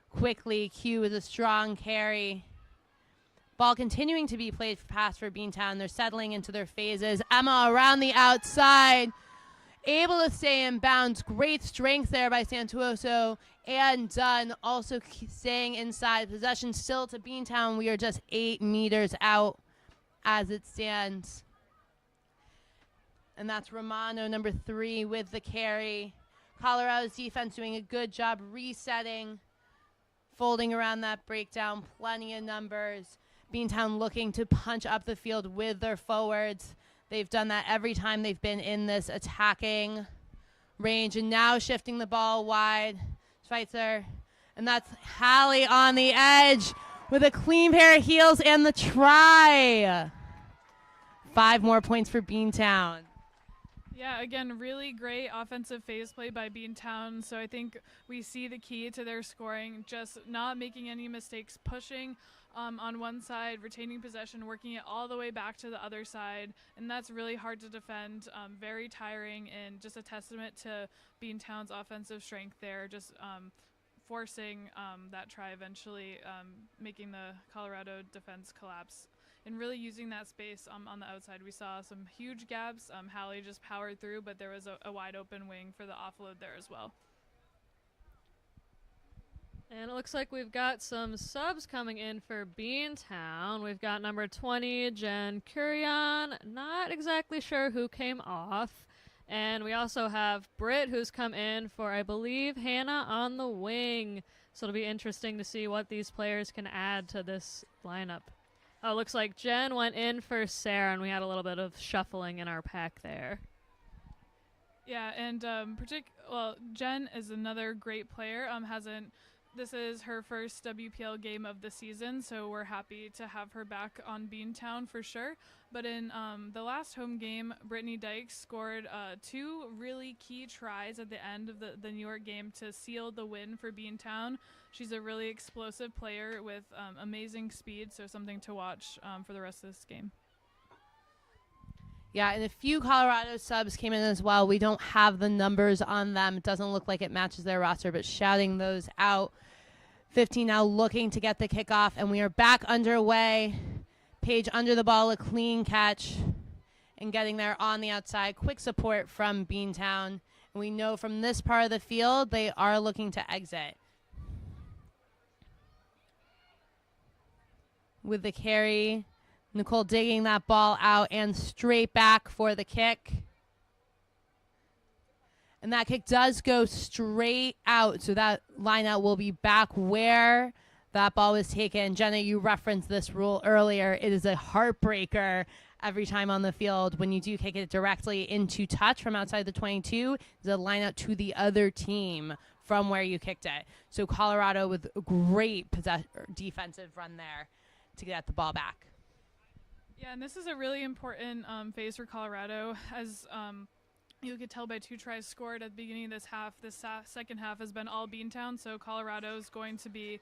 quickly. Q with a strong carry. Ball continuing to be played pass for Beantown. They're settling into their phases. Emma around the outside, able to stay in bounds. Great strength there by Santuoso and Dunn, also staying inside. Possession still to Beantown. We are just 8 meters out as it stands. And that's Romano, number 3, with the carry. Colorado's defense doing a good job resetting, folding around that breakdown. Plenty of numbers. Beantown looking to punch up the field with their forwards. They've done that every time they've been in this attacking range. And now shifting the ball wide. Schweitzer. And that's Hallie on the edge with a clean pair of heels and the try. 5 more points for Beantown. Yeah, again, really great offensive phase play by Beantown. So I think we see the key to their scoring, just not making any mistakes, pushing on one side, retaining possession, working it all the way back to the other side. And that's really hard to defend, very tiring, and just a testament to Beantown's offensive strength there, just forcing that try eventually, making the Colorado defense collapse. And really using that space on the outside. We saw some huge gaps. Hallie just powered through, but there was a wide open wing for the offload there as well. And it looks like we've got some subs coming in for Beantown. We've got number 20, Jen Curion. Not exactly sure who came off. And we also have Britt, who's come in for, I believe, Hannah on the wing. So it'll be interesting to see what these players can add to this lineup. Oh, looks like Jen went in for Sarah, and we had a little bit of shuffling in our pack there. Yeah, and Jen is another great player. This is her first WPL game of the season, so we're happy to have her back on Beantown for sure. But in the last home game, Brittany Dykes scored 2 really key tries at the end of the New York game to seal the win for Beantown. She's a really explosive player with amazing speed, so something to watch for the rest of this game. Yeah, and a few Colorado subs came in as well. We don't have the numbers on them. It doesn't look like it matches their roster, but shouting those out. 15 now looking to get the kickoff, and we are back underway. Page under the ball, a clean catch, and getting there on the outside. Quick support from Beantown. And we know from this part of the field, they are looking to exit. With the carry, Nicole digging that ball out and straight back for the kick. And that kick does go straight out, so that line out will be back where that ball was taken. Jenna, you referenced this rule earlier. It is a heartbreaker every time on the field when you do kick it directly into touch from outside the 22. It's a line out to the other team from where you kicked it. So Colorado with a great defensive run there to get the ball back. Yeah, and this is a really important phase for Colorado. As you could tell by 2 tries scored at the beginning of this half, this second half has been all Beantown, so Colorado is going to be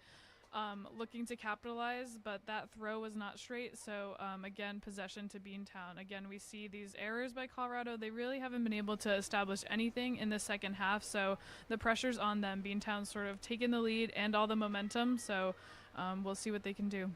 looking to capitalize, but that throw was not straight. So again, possession to Beantown. Again, we see these errors by Colorado. They really haven't been able to establish anything in the second half, so the pressure's on them. Beantown's sort of taken the lead and all the momentum, so we'll see what they can do.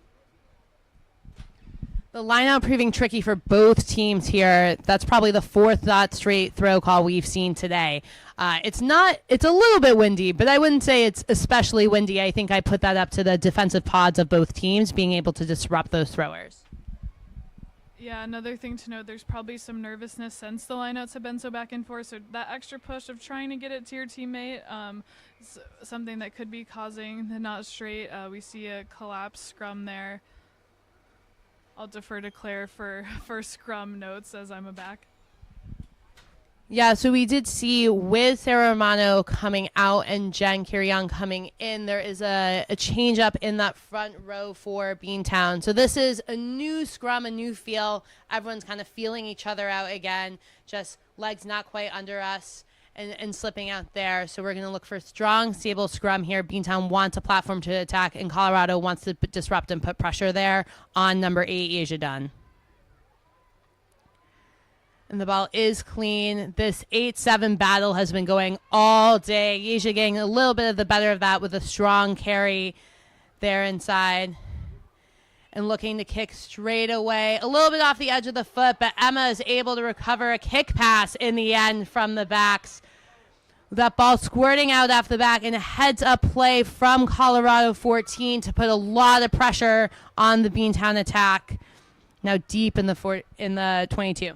The lineout proving tricky for both teams here. That's probably the 4th not straight throw call we've seen today. It's a little bit windy, but I wouldn't say it's especially windy. I think I put that up to the defensive pods of both teams being able to disrupt those throwers. Yeah, another thing to note, there's probably some nervousness since the lineouts have been so back and forth. So that extra push of trying to get it to your teammate is something that could be causing the not straight. We see a collapsed scrum there. I'll defer to Claire for scrum notes as I'm back. Yeah, so we did see with Sarah Romano coming out and Jen Curion coming in, there is a change up in that front row for Beantown. So this is a new scrum, a new feel. Everyone's kind of feeling each other out again, just legs not quite under us and slipping out there. So we're going to look for strong, stable scrum here. Beantown wants a platform to attack, and Colorado wants to disrupt and put pressure there on number 8, Asia Dunn. And the ball is clean. This 8-7 battle has been going all day. Yeja getting a little bit of the better of that with a strong carry there inside. And looking to kick straight away. A little bit off the edge of the foot, but Emma is able to recover a kick pass in the end from the backs. That ball squirting out off the back, and a heads-up play from Colorado 14 to put a lot of pressure on the Beantown attack. Now deep in the 22.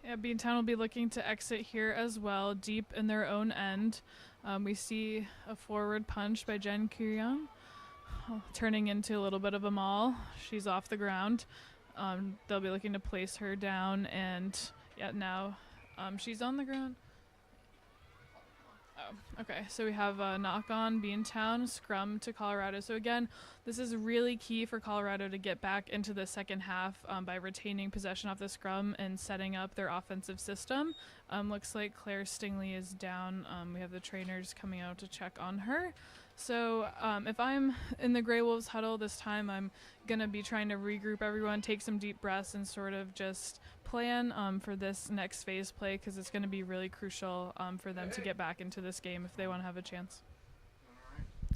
Yeah, Beantown will be looking to exit here as well, deep in their own end. We see a forward punch by Jen Kyrion, turning into a little bit of a maul. She's off the ground. They'll be looking to place her down, and yeah, now she's on the ground. Oh, okay. So we have a knock on Beantown, scrum to Colorado. So again, this is really key for Colorado to get back into the second half by retaining possession off the scrum and setting up their offensive system. Looks like Claire Stingley is down. We have the trainers coming out to check on her. So if I'm in the Graywolves huddle this time, I'm going to be trying to regroup everyone, take some deep breaths, and sort of just plan for this next phase play, because it's going to be really crucial for them to get back into this game if they want to have a chance.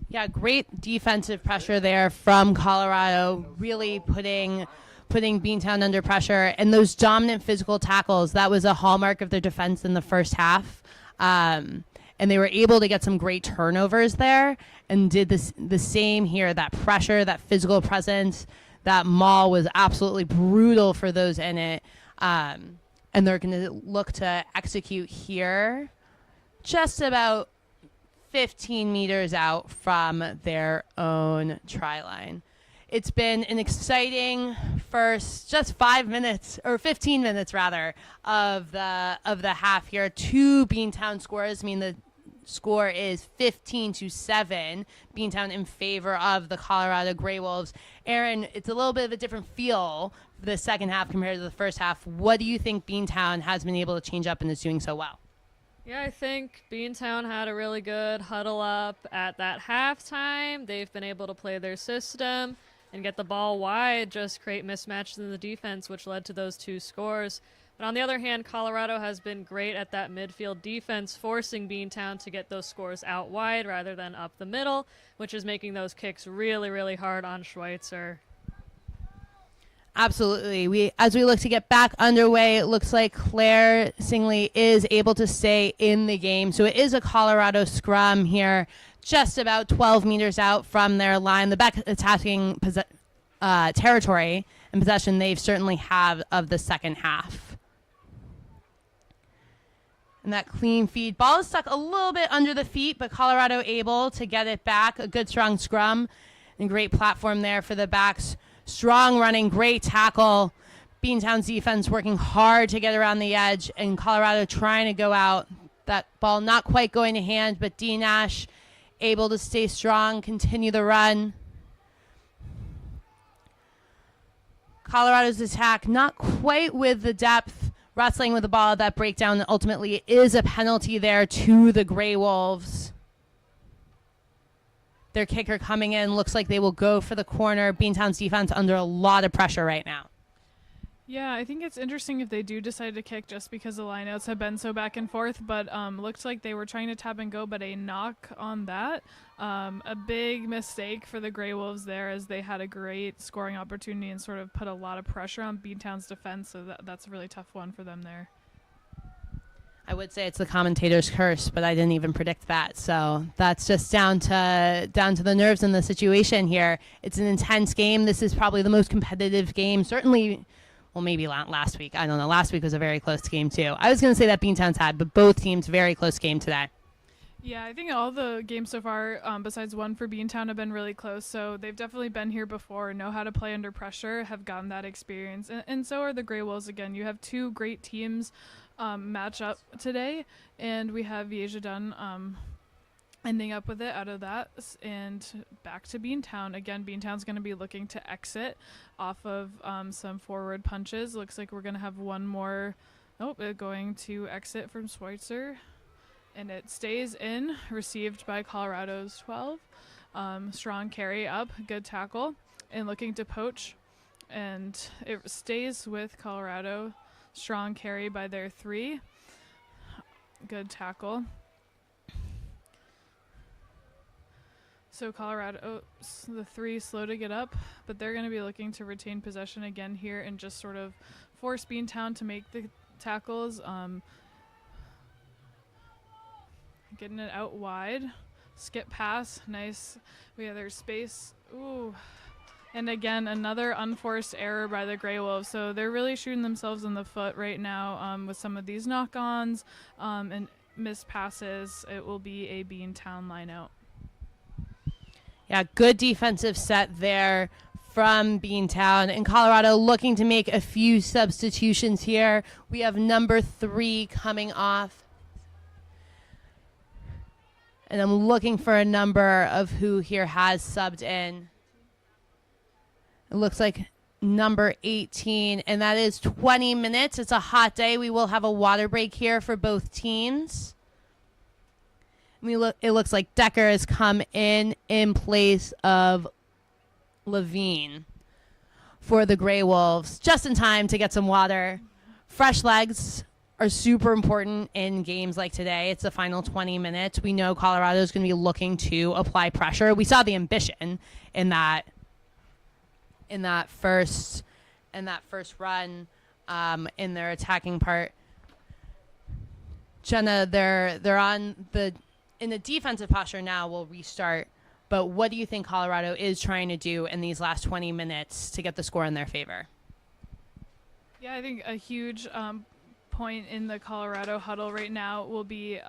Yeah, great defensive pressure there from Colorado, really putting Beantown under pressure. And those dominant physical tackles, that was a hallmark of their defense in the first half. And they were able to get some great turnovers there and did the same here. That pressure, that physical presence, that maul was absolutely brutal for those in it. And they're going to look to execute here just about 15 meters out from their own try line. It's been an exciting first just 5 minutes, or 15 minutes rather, of the half here. 2 Beantown scores. I mean, the score is 15-7. Beantown in favor of the Colorado Graywolves. Aaron, it's a little bit of a different feel for the second half compared to the first half. What do you think Beantown has been able to change up and is doing so well? Yeah, I think Beantown had a really good huddle up at that halftime. They've been able to play their system and get the ball wide, just create mismatches in the defense, which led to those 2 scores. But on the other hand, Colorado has been great at that midfield defense, forcing Beantown to get those scores out wide rather than up the middle, which is making those kicks really, really hard on Schweitzer. Absolutely. As we look to get back underway, it looks like Claire Singley is able to stay in the game. So it is a Colorado scrum here, just about 12 meters out from their line. The back attacking territory and possession they've certainly have of the second half. And that clean feed. Ball is stuck a little bit under the feet, but Colorado able to get it back. A good strong scrum and great platform there for the backs. Strong running, great tackle. Beantown's defense working hard to get around the edge, and Colorado trying to go out. That ball not quite going to hand, but D. Nash able to stay strong, continue the run. Colorado's attack not quite with the depth, wrestling with the ball at that breakdown. Ultimately is a penalty there to the Graywolves. Their kicker coming in, looks like they will go for the corner. Beantown's defense under a lot of pressure right now. Yeah, I think it's interesting if they do decide to kick, just because the lineouts have been so back and forth, but looks like they were trying to tap and go, but a knock on that. A big mistake for the Graywolves there, as they had a great scoring opportunity and sort of put a lot of pressure on Beantown's defense, so that's a really tough one for them there. I would say it's the commentator's curse, but I didn't even predict that. So that's just down to the nerves in the situation here. It's an intense game. This is probably the most competitive game, certainly. Well, maybe last week. I don't know. Last week was a very close game, too. I was going to say that Beantown's had, but both teams very close game today. Yeah, I think all the games so far, besides one for Beantown, have been really close. So they've definitely been here before, know how to play under pressure, have gotten that experience. And so are the Graywolves again. You have 2 great teams match up today, and we have Yeja Dunn ending up with it out of that, and back to Beantown. Again, Beantown's going to be looking to exit off of some forward punches. Looks like we're going to have one more. Going to exit from Schweitzer, and it stays in, received by Colorado's 12. Strong carry up, good tackle, and looking to poach. and it stays with Colorado. Strong carry by their 3. Good tackle. So Colorado, the 3 slow to get up, but they're going to be looking to retain possession again here and just sort of force Beantown to make the tackles. Getting it out wide. Skip pass. Nice. We have their space. Ooh. And again, another unforced error by the Graywolves. So they're really shooting themselves in the foot right now with some of these knock-ons and missed passes. It will be a Beantown line out. Yeah, good defensive set there from Beantown. And Colorado looking to make a few substitutions here. We have number 3 coming off. And I'm looking for a number of who here has subbed in. It looks like number 18, and that is 20 minutes. It's a hot day. We will have a water break here for both teams. It looks like Decker has come in place of Levine for the Graywolves, just in time to get some water. Fresh legs are super important in games like today. It's the final 20 minutes. We know Colorado is going to be looking to apply pressure. We saw the ambition in that first run in their attacking part. Jenna, they're on in the defensive posture now. We'll restart. But what do you think Colorado is trying to do in these last 20 minutes to get the score in their favor? Yeah, I think a huge point in the Colorado huddle right now will be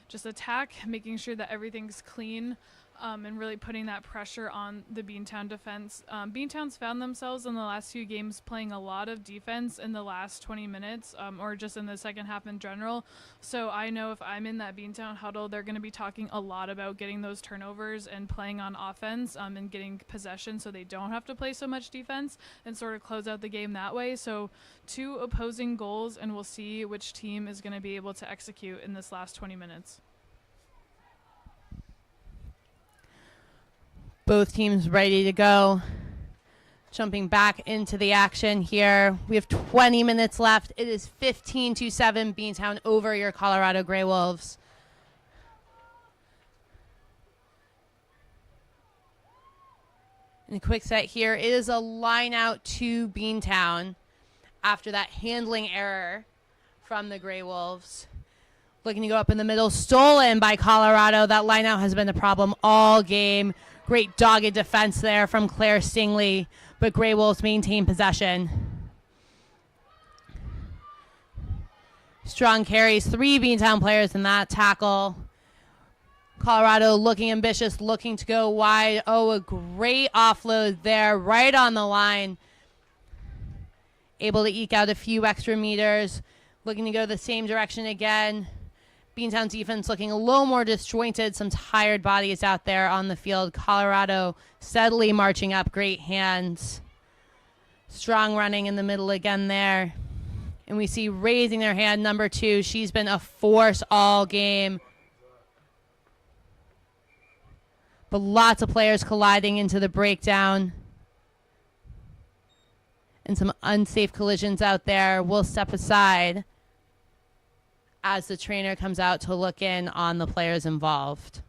just attack, making sure that everything's clean. And really putting that pressure on the Beantown defense. Beantown's found themselves in the last few games playing a lot of defense in the last 20 minutes or just in the second half in general. So I know if I'm in that Beantown huddle, they're going to be talking a lot about getting those turnovers and playing on offense and getting possession so they don't have to play so much defense and sort of close out the game that way. So 2 opposing goals, and we'll see which team is going to be able to execute in this last 20 minutes. Both teams ready to go. Jumping back into the action here. We have 20 minutes left. It is 15-7 Beantown over your Colorado Graywolves. And a quick set here. It is a line out to Beantown after that handling error from the Graywolves. Looking to go up in the middle. Stolen by Colorado. That line out has been a problem all game. Great dogged defense there from Claire Stingley, but Graywolves maintain possession. Strong carries, 3 Beantown players in that tackle. Colorado looking ambitious, looking to go wide. Oh, a great offload there, right on the line. Able to eke out a few extra meters. Looking to go the same direction again. Beantown defense looking a little more disjointed. Some tired bodies out there on the field. Colorado steadily marching up. Great hands. Strong running in the middle again there. And we see raising their hand number 2. She's been a force all game. But lots of players colliding into the breakdown. And some unsafe collisions out there. We'll step aside as the trainer comes out to look in on the players involved.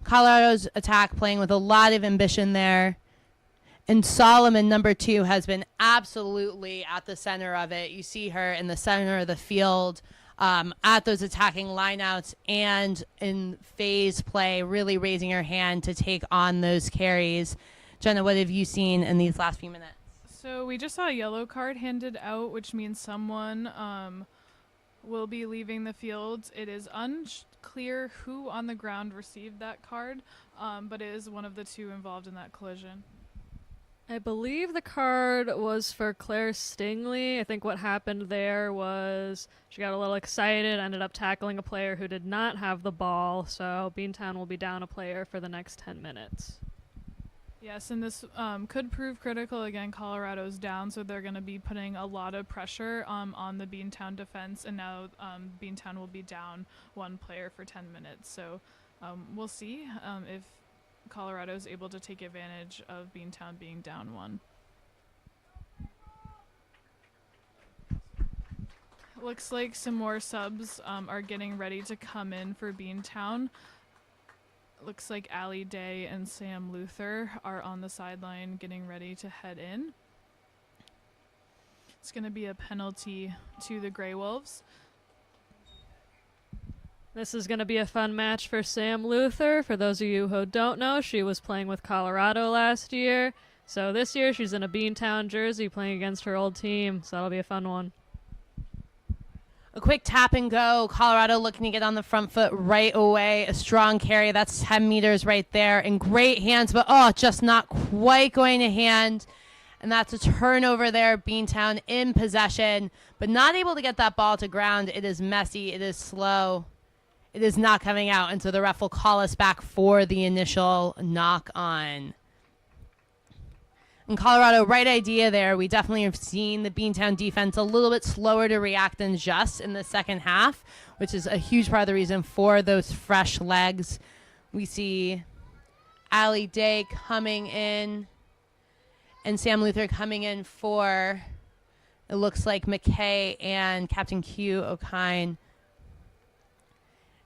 Colorado's attack playing with a lot of ambition there. And Solomon, number 2, has been absolutely at the center of it. You see her in the center of the field. At those attacking lineouts and in phase play, really raising her hand to take on those carries. Jenna, what have you seen in these last few minutes? So we just saw a yellow card handed out, which means someone will be leaving the field. It is unclear who on the ground received that card, but it is one of the 2 involved in that collision. I believe the card was for Claire Stingley. I think what happened there was she got a little excited, ended up tackling a player who did not have the ball, so Beantown will be down a player for the next 10 minutes. Yes, and this could prove critical. Again, Colorado's down, so they're going to be putting a lot of pressure on the Beantown defense, and now Beantown will be down one player for 10 minutes. So we'll see if Colorado is able to take advantage of Beantown being down one. Looks like some more subs are getting ready to come in for Beantown. Looks like Allie Day and Sam Luther are on the sideline getting ready to head in. It's going to be a penalty to the Graywolves. This is going to be a fun match for Sam Luther. For those of you who don't know, she was playing with Colorado last year. So this year she's in a Beantown jersey playing against her old team. So that'll be a fun one. A quick tap and go. Colorado looking to get on the front foot right away. A strong carry. That's 10 meters right there. In great hands, but just not quite going to hand. And that's a turnover there. Beantown in possession, but not able to get that ball to ground. It is messy. It is slow. It is not coming out. And so the ref will call us back for the initial knock on. In Colorado, right idea there. We definitely have seen the Beantown defense a little bit slower to react than just in the second half, which is a huge part of the reason for those fresh legs. We see Allie Day coming in and Sam Luther coming in for, it looks like, McKay and Captain Q O'Kine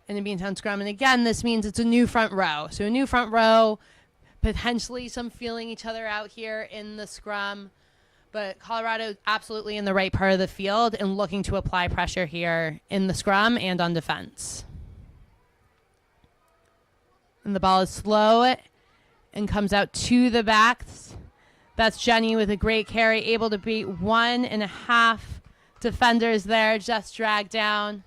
in the Beantown scrum. And again, this means it's a new front row. So a new front row, potentially some feeling each other out here in the scrum, but Colorado absolutely in the right part of the field and looking to apply pressure here in the scrum and on defense. And the ball is slow and comes out to the backs. That's Jenny with a great carry, able to beat 1.5 defenders there, just dragged down.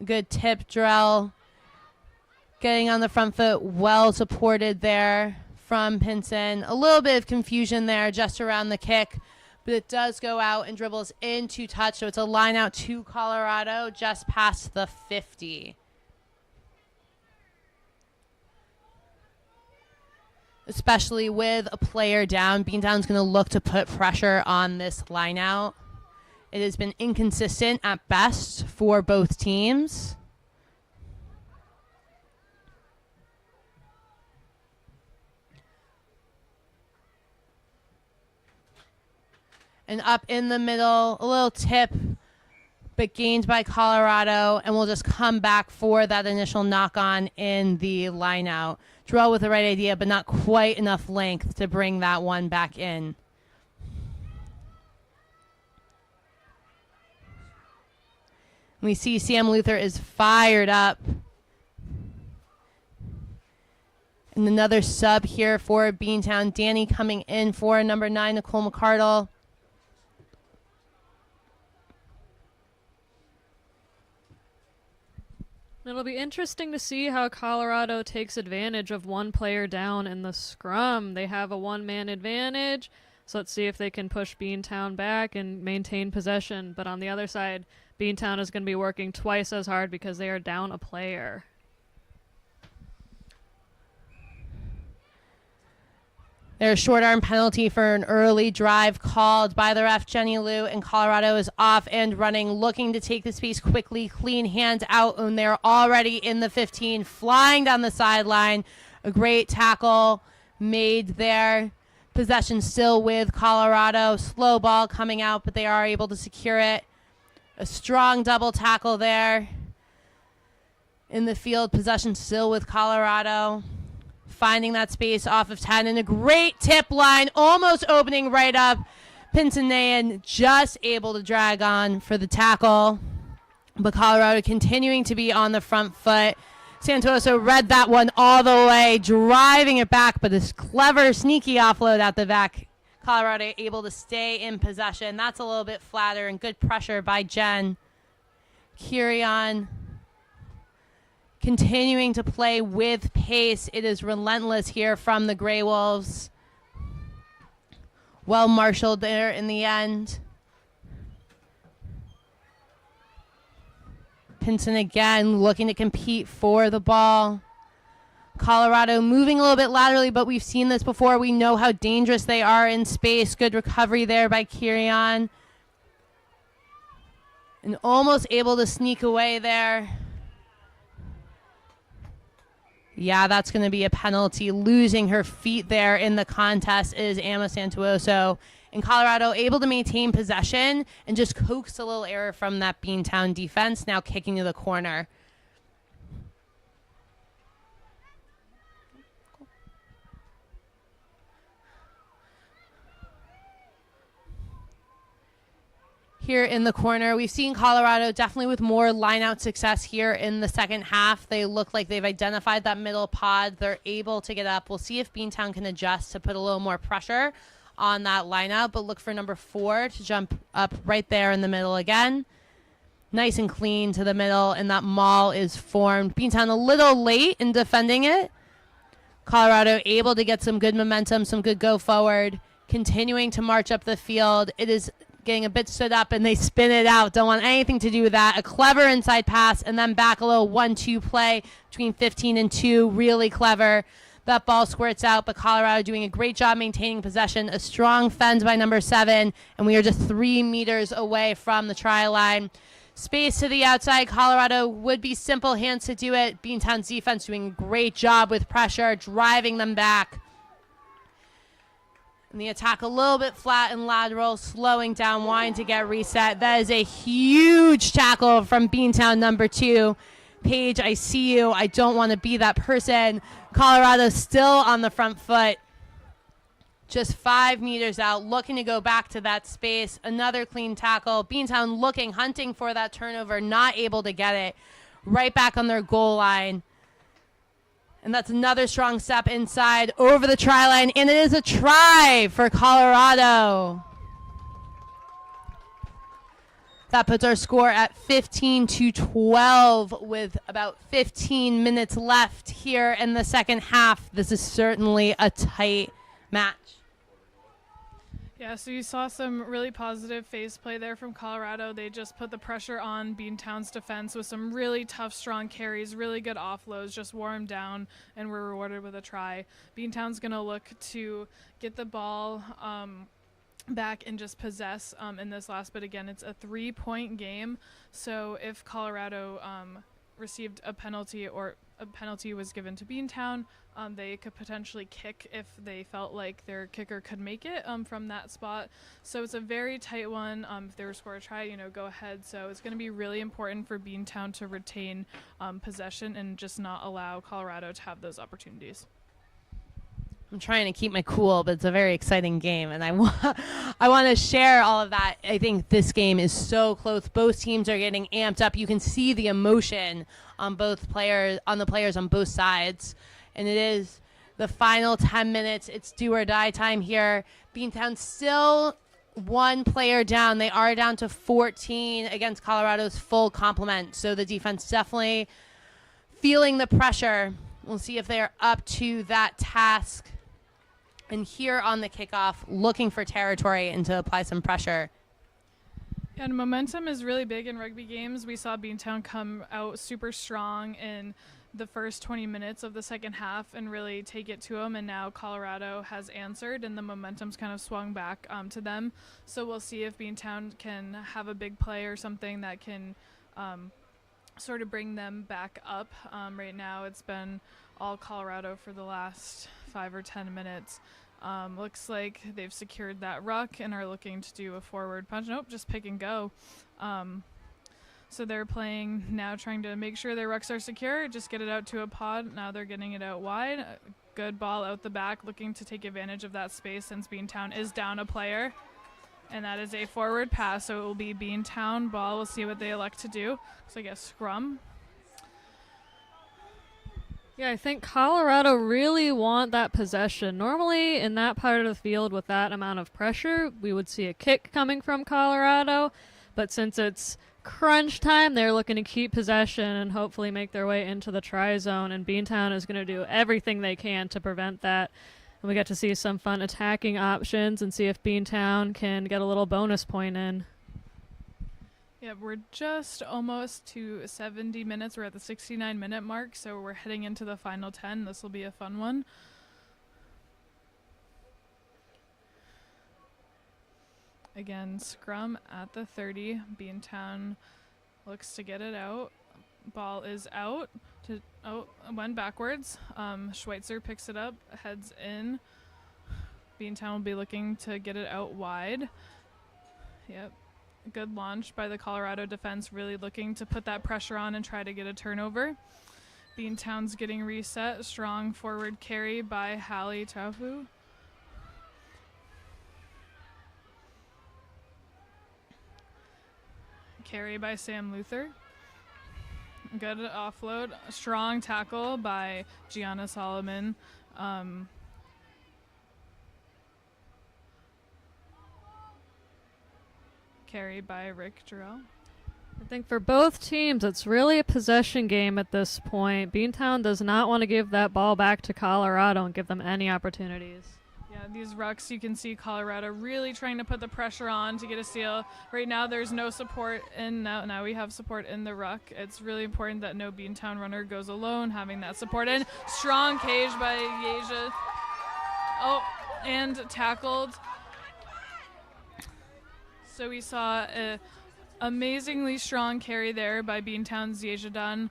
Good tip drill. Getting on the front foot, well supported there from Pinson. A little bit of confusion there just around the kick, but it does go out and dribbles into touch. So it's a line out to Colorado just past the 50. Especially with a player down, Beantown's going to look to put pressure on this line out. It has been inconsistent at best for both teams. And up in the middle, a little tip, but gained by Colorado. And we'll just come back for that initial knock-on in the line-out. Drill with the right idea, but not quite enough length to bring that one back in. We see Sam Luther is fired up. And another sub here for Beantown. Danny coming in for number 9, Nicole McCardle. It'll be interesting to see how Colorado takes advantage of one player down in the scrum. They have a one-man advantage, so let's see if they can push Beantown back and maintain possession. But on the other side, Beantown is going to be working twice as hard because they are down a player. There's a short arm penalty for an early drive called by the ref, Jenny Liu, and Colorado is off and running, looking to take the space quickly, clean hands out, and they're already in the 15, flying down the sideline. A great tackle made there. Possession still with Colorado. Slow ball coming out, but they are able to secure it. A strong double tackle there in the field. Possession still with Colorado. Finding that space off of 10, and a great tip line, almost opening right up. Pinsonean just able to drag on for the tackle, but Colorado continuing to be on the front foot. Santoso read that one all the way, driving it back, but this clever, sneaky offload at the back. Colorado able to stay in possession. That's a little bit flatter, and good pressure by Jen. Kirion continuing to play with pace. It is relentless here from the Graywolves. Well marshaled there in the end. Pinson again looking to compete for the ball. Colorado moving a little bit laterally, but we've seen this before. We know how dangerous they are in space. Good recovery there by Kirion. And almost able to sneak away there. Yeah, that's going to be a penalty. Losing her feet there in the contest is Emma Santuoso. And Colorado able to maintain possession and just coax a little error from that Beantown defense, now kicking to the corner. Here in the corner, we've seen Colorado definitely with more line-out success here in the second half. They look like they've identified that middle pod. They're able to get up. We'll see if Beantown can adjust to put a little more pressure on that lineup, but look for number 4 to jump up right there in the middle again. Nice and clean to the middle, and that maul is formed. Beantown a little late in defending it. Colorado able to get some good momentum, some good go forward, continuing to march up the field. It is getting a bit stood up, and they spin it out. Don't want anything to do with that. A clever inside pass, and then back a little 1-2 play between 15 and 2. Really clever. That ball squirts out, but Colorado doing a great job maintaining possession. A strong fend by number 7, and we are just 3 meters away from the try line. Space to the outside. Colorado would be simple hands to do it. Beantown's defense doing a great job with pressure, driving them back. And the attack a little bit flat and lateral, slowing down, wanting to get reset. That is a huge tackle from Beantown number 2. Paige, I see you. I don't want to be that person. Colorado still on the front foot. Just 5 meters out, looking to go back to that space. Another clean tackle. Beantown looking, hunting for that turnover, not able to get it. Right back on their goal line. And that's another strong step inside over the try line. And it is a try for Colorado. That puts our score at 15-12 with about 15 minutes left here in the second half. This is certainly a tight match. Yeah, so you saw some really positive phase play there from Colorado. They just put the pressure on Beantown's defense with some really tough, strong carries, really good offloads, just wore them down, and were rewarded with a try. Beantown's going to look to get the ball back and just possess in this last, but again, it's a 3-point game. So if Colorado received a penalty or a penalty was given to Beantown, they could potentially kick if they felt like their kicker could make it from that spot. So it's a very tight one. If they were to score a try, go ahead. So it's going to be really important for Beantown to retain possession and just not allow Colorado to have those opportunities. I'm trying to keep my cool, but it's a very exciting game, and I want to share all of that. I think this game is so close. Both teams are getting amped up. You can see the emotion on the players on both sides, and it is the final 10 minutes. It's do or die time here. Beantown still 1 player down. They are down to 14 against Colorado's full complement, so the defense definitely feeling the pressure. We'll see if they're up to that task. And here on the kickoff, looking for territory and to apply some pressure. And momentum is really big in rugby games. We saw Beantown come out super strong in the first 20 minutes of the second half and really take it to them. And now Colorado has answered, and the momentum's kind of swung back to them. So we'll see if Beantown can have a big play or something that can sort of bring them back up. Right now, it's been all Colorado for the last 5 or 10 minutes. Looks like they've secured that ruck and are looking to do a forward punch. Nope, just pick and go. So they're playing now, trying to make sure their rucks are secure, just get it out to a pod. Now they're getting it out wide. Good ball out the back, looking to take advantage of that space since Beantown is down a player. And that is a forward pass, so it will be Beantown ball. We'll see what they elect to do. Looks like a scrum. Yeah, I think Colorado really want that possession. Normally, in that part of the field with that amount of pressure, we would see a kick coming from Colorado. But since it's crunch time, they're looking to keep possession and hopefully make their way into the try zone. And Beantown is going to do everything they can to prevent that. And we get to see some fun attacking options and see if Beantown can get a little bonus point in. Yeah, we're just almost to 70 minutes. We're at the 69-minute mark, so we're heading into the final 10. This will be a fun one. Again, scrum at the 30. Beantown looks to get it out. Ball is out. Went backwards. Schweitzer picks it up, heads in. Beantown will be looking to get it out wide. Yep. Good launch by the Colorado defense, really looking to put that pressure on and try to get a turnover. Beantown's getting reset. Strong forward carry by Hallie Tafu. Carry by Sam Luther. Good offload. Strong tackle by Gianna Solomon. Carry by Rick Jarrell. I think for both teams, it's really a possession game at this point. Beantown does not want to give that ball back to Colorado and give them any opportunities. Yeah, these rucks, you can see Colorado really trying to put the pressure on to get a steal. Right now, there's no support in. Now we have support in the ruck. It's really important that no Beantown runner goes alone, having that support in. Strong cage by Yeja. Oh, and tackled. So we saw a amazingly strong carry there by Beantown's Yejadan.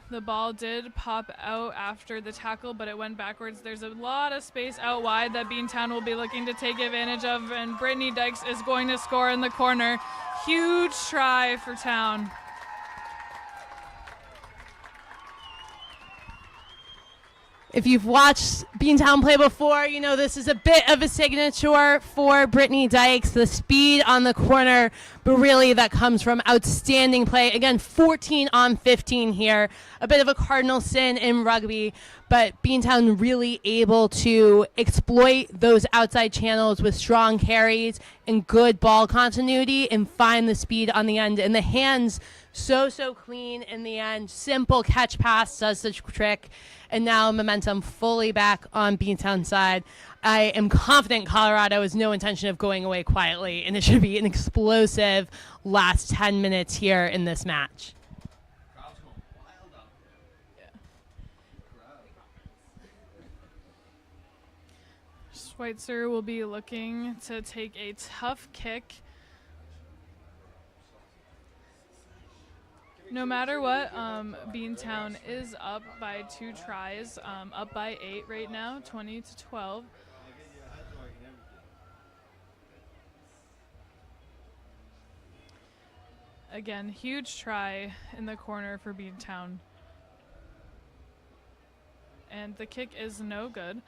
The ball did pop out after the tackle, but it went backwards. There's a lot of space out wide that Beantown will be looking to take advantage of, and Brittany Dykes is going to score in the corner. Huge try for Town. If you've watched Beantown play before, you know this is a bit of a signature for Brittany Dykes. The speed on the corner, but really that comes from outstanding play. Again, 14 on 15 here. A bit of a cardinal sin in rugby, but Beantown really able to exploit those outside channels with strong carries and good ball continuity and find the speed on the end. And the hands so clean in the end. Simple catch pass does the trick. And now momentum fully back on Beantown's side. I am confident Colorado has no intention of going away quietly, and it should be an explosive last 10 minutes here in this match. Crowd's going wild out there. Schweitzer will be looking to take a tough kick. No matter what, Beantown is up by 2 tries, up by 8 right now, 20-12. Again, huge try in the corner for Beantown. And the kick is no good.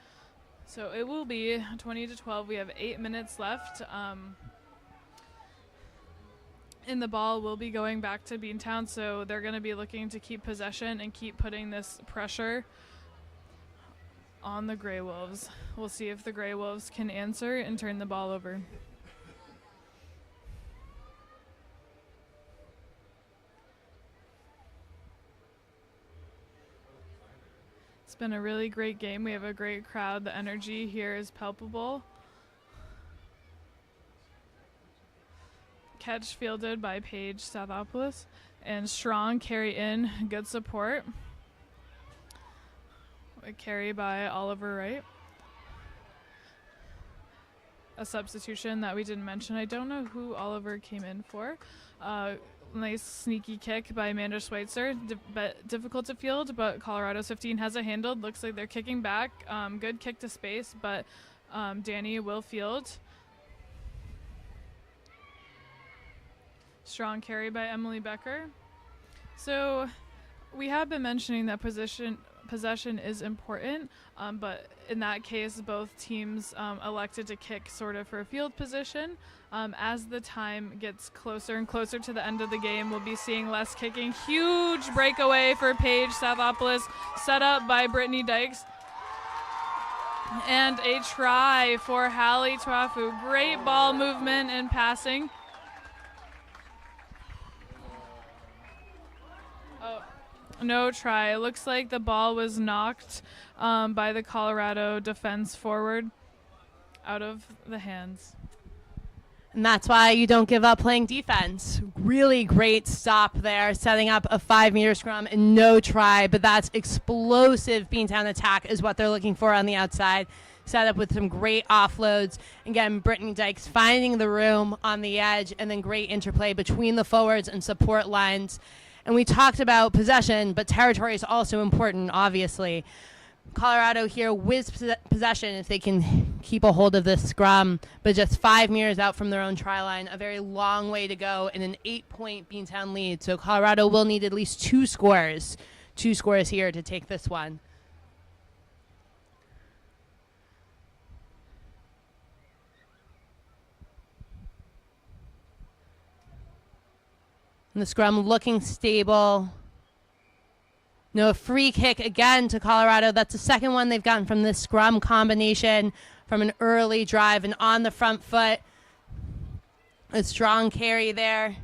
So it will be 20-12. We have 8 minutes left. And the ball will be going back to Beantown, so they're going to be looking to keep possession and keep putting this pressure on the Graywolves. We'll see if the Graywolves can answer and turn the ball over. It's been a really great game. We have a great crowd. The energy here is palpable. Catch fielded by Paige Southopoulos, and strong carry in, good support. A carry by Oliver Wright. A substitution that we didn't mention. I don't know who Oliver came in for. Nice sneaky kick by Amanda Schweitzer, but difficult to field, but Colorado's 15 has it handled. Looks like they're kicking back. Good kick to space, but Danny will field. Strong carry by Emily Becker. So we have been mentioning that possession is important, but in that case, both teams elected to kick sort of for a field position. As the time gets closer and closer to the end of the game, we'll be seeing less kicking. Huge breakaway for Paige Southopoulos, set up by Brittany Dykes. And a try for Hallie Twafu. Great ball movement and passing. No try. It looks like the ball was knocked by the Colorado defense forward out of the hands. And that's why you don't give up playing defense. Really great stop there, setting up a 5-meter scrum and no try, but that's explosive Beantown attack is what they're looking for on the outside. Set up with some great offloads. Again, Brittany Dykes finding the room on the edge, and then great interplay between the forwards and support lines. And we talked about possession, but territory is also important, obviously. Colorado here with possession if they can keep a hold of this scrum, but just 5 meters out from their own try line, a very long way to go in an 8-point Beantown lead. So Colorado will need at least 2 scores here to take this one. And the scrum looking stable. No, free kick again to Colorado. That's the second one they've gotten from this scrum combination from an early drive and on the front foot. A strong carry there.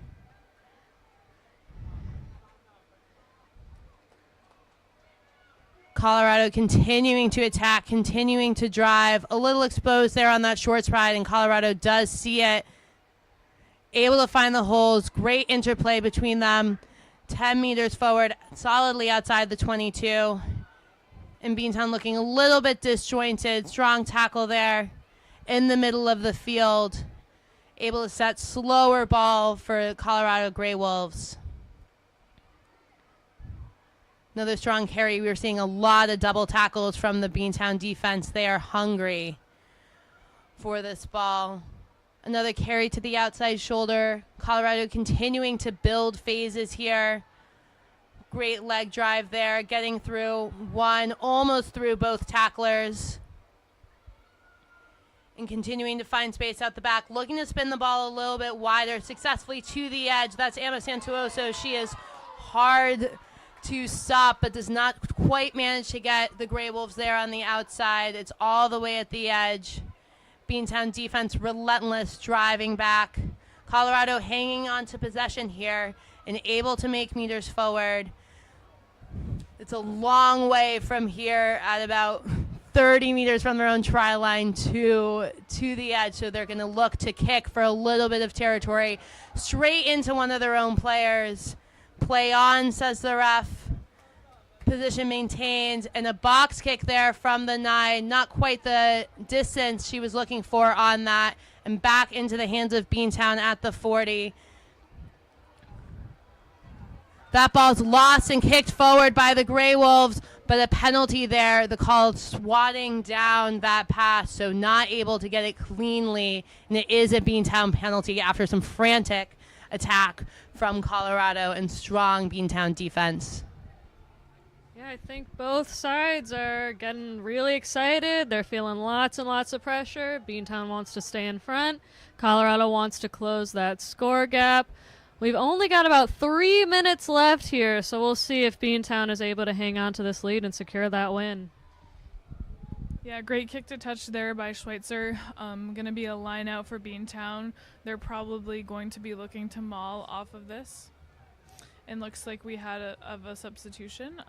Colorado continuing to attack, continuing to drive. A little exposed there on that short stride, and Colorado does see it. Able to find the holes. Great interplay between them. 10 meters forward, solidly outside the 22. And Beantown looking a little bit disjointed. Strong tackle there in the middle of the field. Able to set slower ball for Colorado Graywolves. Another strong carry. We were seeing a lot of double tackles from the Beantown defense. They are hungry for this ball. Another carry to the outside shoulder. Colorado continuing to build phases here. Great leg drive there, getting through one, almost through both tacklers. And continuing to find space out the back, looking to spin the ball a little bit wider, successfully to the edge. That's Emma Santuoso. She is hard to stop, but does not quite manage to get the Graywolves there on the outside. It's all the way at the edge. Beantown defense relentless, driving back. Colorado hanging on to possession here and able to make meters forward. It's a long way from here at about 30 meters from their own try line to the edge, so they're going to look to kick for a little bit of territory straight into one of their own players. Play on, says the ref. Position maintained, and a box kick there from the 9. Not quite the distance she was looking for on that, and back into the hands of Beantown at the 40. That ball's lost and kicked forward by the Graywolves, but a penalty there. The call swatting down that pass, so not able to get it cleanly, and it is a Beantown penalty after some frantic attack from Colorado and strong Beantown defense. Yeah, I think both sides are getting really excited. They're feeling lots and lots of pressure. Beantown wants to stay in front. Colorado wants to close that score gap. We've only got about 3 minutes left here, so we'll see if Beantown is able to hang on to this lead and secure that win. Yeah, great kick to touch there by Schweitzer. Going to be a line out for Beantown. They're probably going to be looking to maul off of this. And looks like we had a substitution.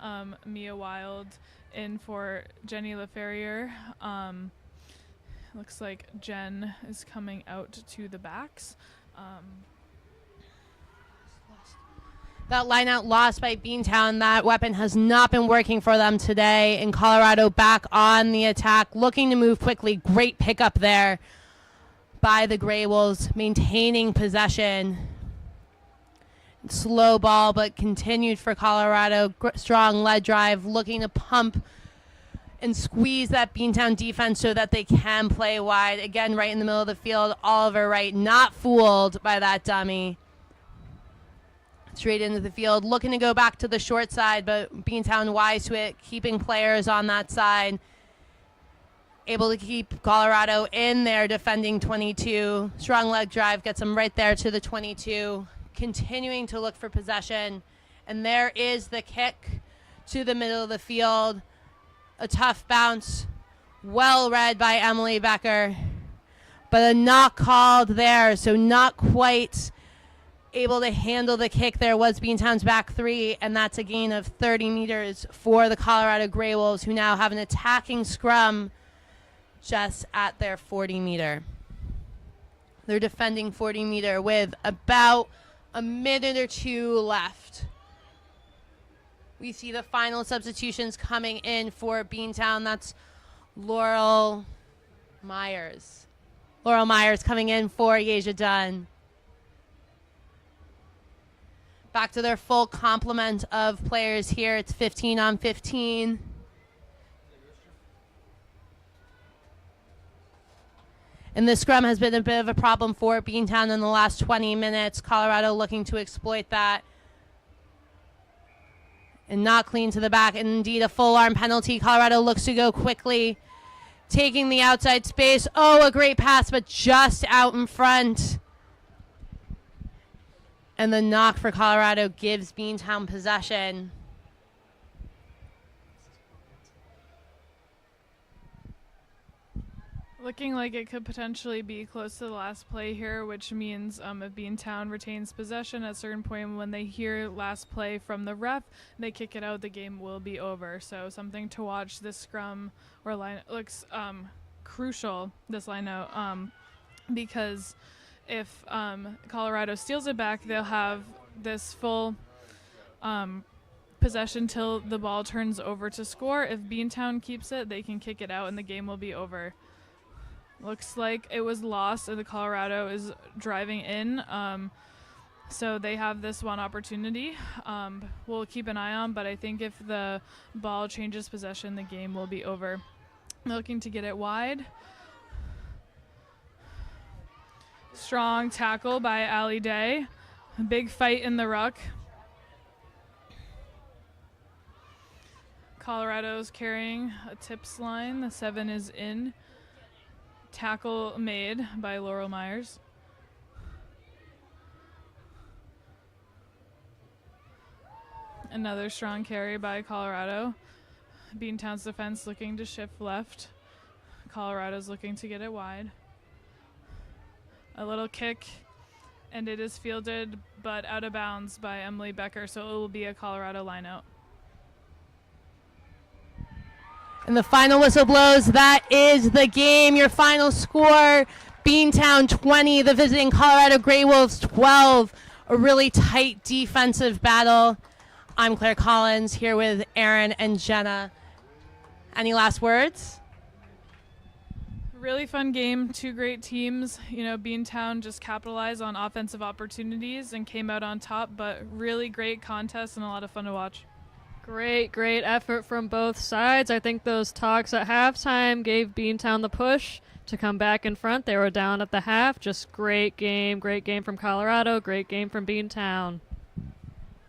Mia Wild in for Jenny LaFerrier. Looks like Jen is coming out to the backs. That line out lost by Beantown. That weapon has not been working for them today. And Colorado back on the attack, looking to move quickly. Great pickup there by the Graywolves, maintaining possession. Slow ball, but continued for Colorado. Strong lead drive, looking to pump and squeeze that Beantown defense so that they can play wide. Again, right in the middle of the field, Oliver Wright not fooled by that dummy. Straight into the field, looking to go back to the short side, but Beantown wise to it, keeping players on that side. Able to keep Colorado in there, defending 22. Strong leg drive gets them right there to the 22. Continuing to look for possession. And there is the kick to the middle of the field. A tough bounce. Well read by Emily Becker. But a knock called there, so not quite able to handle the kick. There was Beantown's back 3, and that's a gain of 30 meters for the Colorado Graywolves, who now have an attacking scrum just at their 40 meter. They're defending 40 meter with about a minute or two left. We see the final substitutions coming in for Beantown. That's Laurel Myers. Laurel Myers coming in for Yeja Dunn. Back to their full complement of players here. It's 15 on 15. And this scrum has been a bit of a problem for Beantown in the last 20 minutes. Colorado looking to exploit that. And not clean to the back. And indeed a full arm penalty. Colorado looks to go quickly. Taking the outside space. Oh, a great pass, but just out in front. And the knock for Colorado gives Beantown possession. Looking like it could potentially be close to the last play here, which means if Beantown retains possession at a certain point when they hear last play from the ref, they kick it out, the game will be over. So something to watch. This scrum or line looks crucial, this line out, because if Colorado steals it back, they'll have this full possession till the ball turns over to score. If Beantown keeps it, they can kick it out and the game will be over. Looks like it was lost and the Colorado is driving in. So they have this one opportunity. We'll keep an eye on, but I think if the ball changes possession, the game will be over. Looking to get it wide. Strong tackle by Ali Day. Big fight in the ruck. Colorado's carrying a tips line. The 7 is in. Tackle made by Laurel Myers. Another strong carry by Colorado. Beantown's defense looking to shift left. Colorado's looking to get it wide. A little kick, and it is fielded but out of bounds by Emily Becker, so it will be a Colorado lineout. And the final whistle blows. That is the game. Your final score, Beantown 20, the visiting Colorado Graywolves 12. A really tight defensive battle. I'm Claire Collins here with Aaron and Jenna. Any last words? Really fun game, two great teams. You know, Beantown just capitalized on offensive opportunities and came out on top, but really great contest and a lot of fun to watch. Great effort from both sides. I think those talks at halftime gave Beantown the push to come back in front. They were down at the half. Just great game from Colorado, great game from Beantown.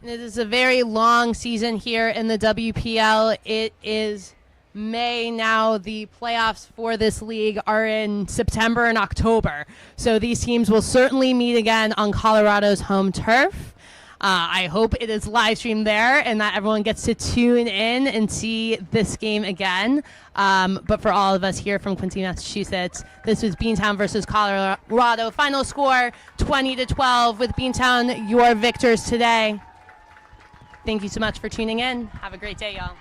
It is a very long season here in the WPL. It is May now. The playoffs for this league are in September and October. So these teams will certainly meet again on Colorado's home turf. I hope it is live streamed there and that everyone gets to tune in and see this game again. But for all of us here from Quincy, Massachusetts, this was Beantown versus Colorado. Final score 20-12 with Beantown, your victors today. Thank you so much for tuning in. Have a great day, y'all.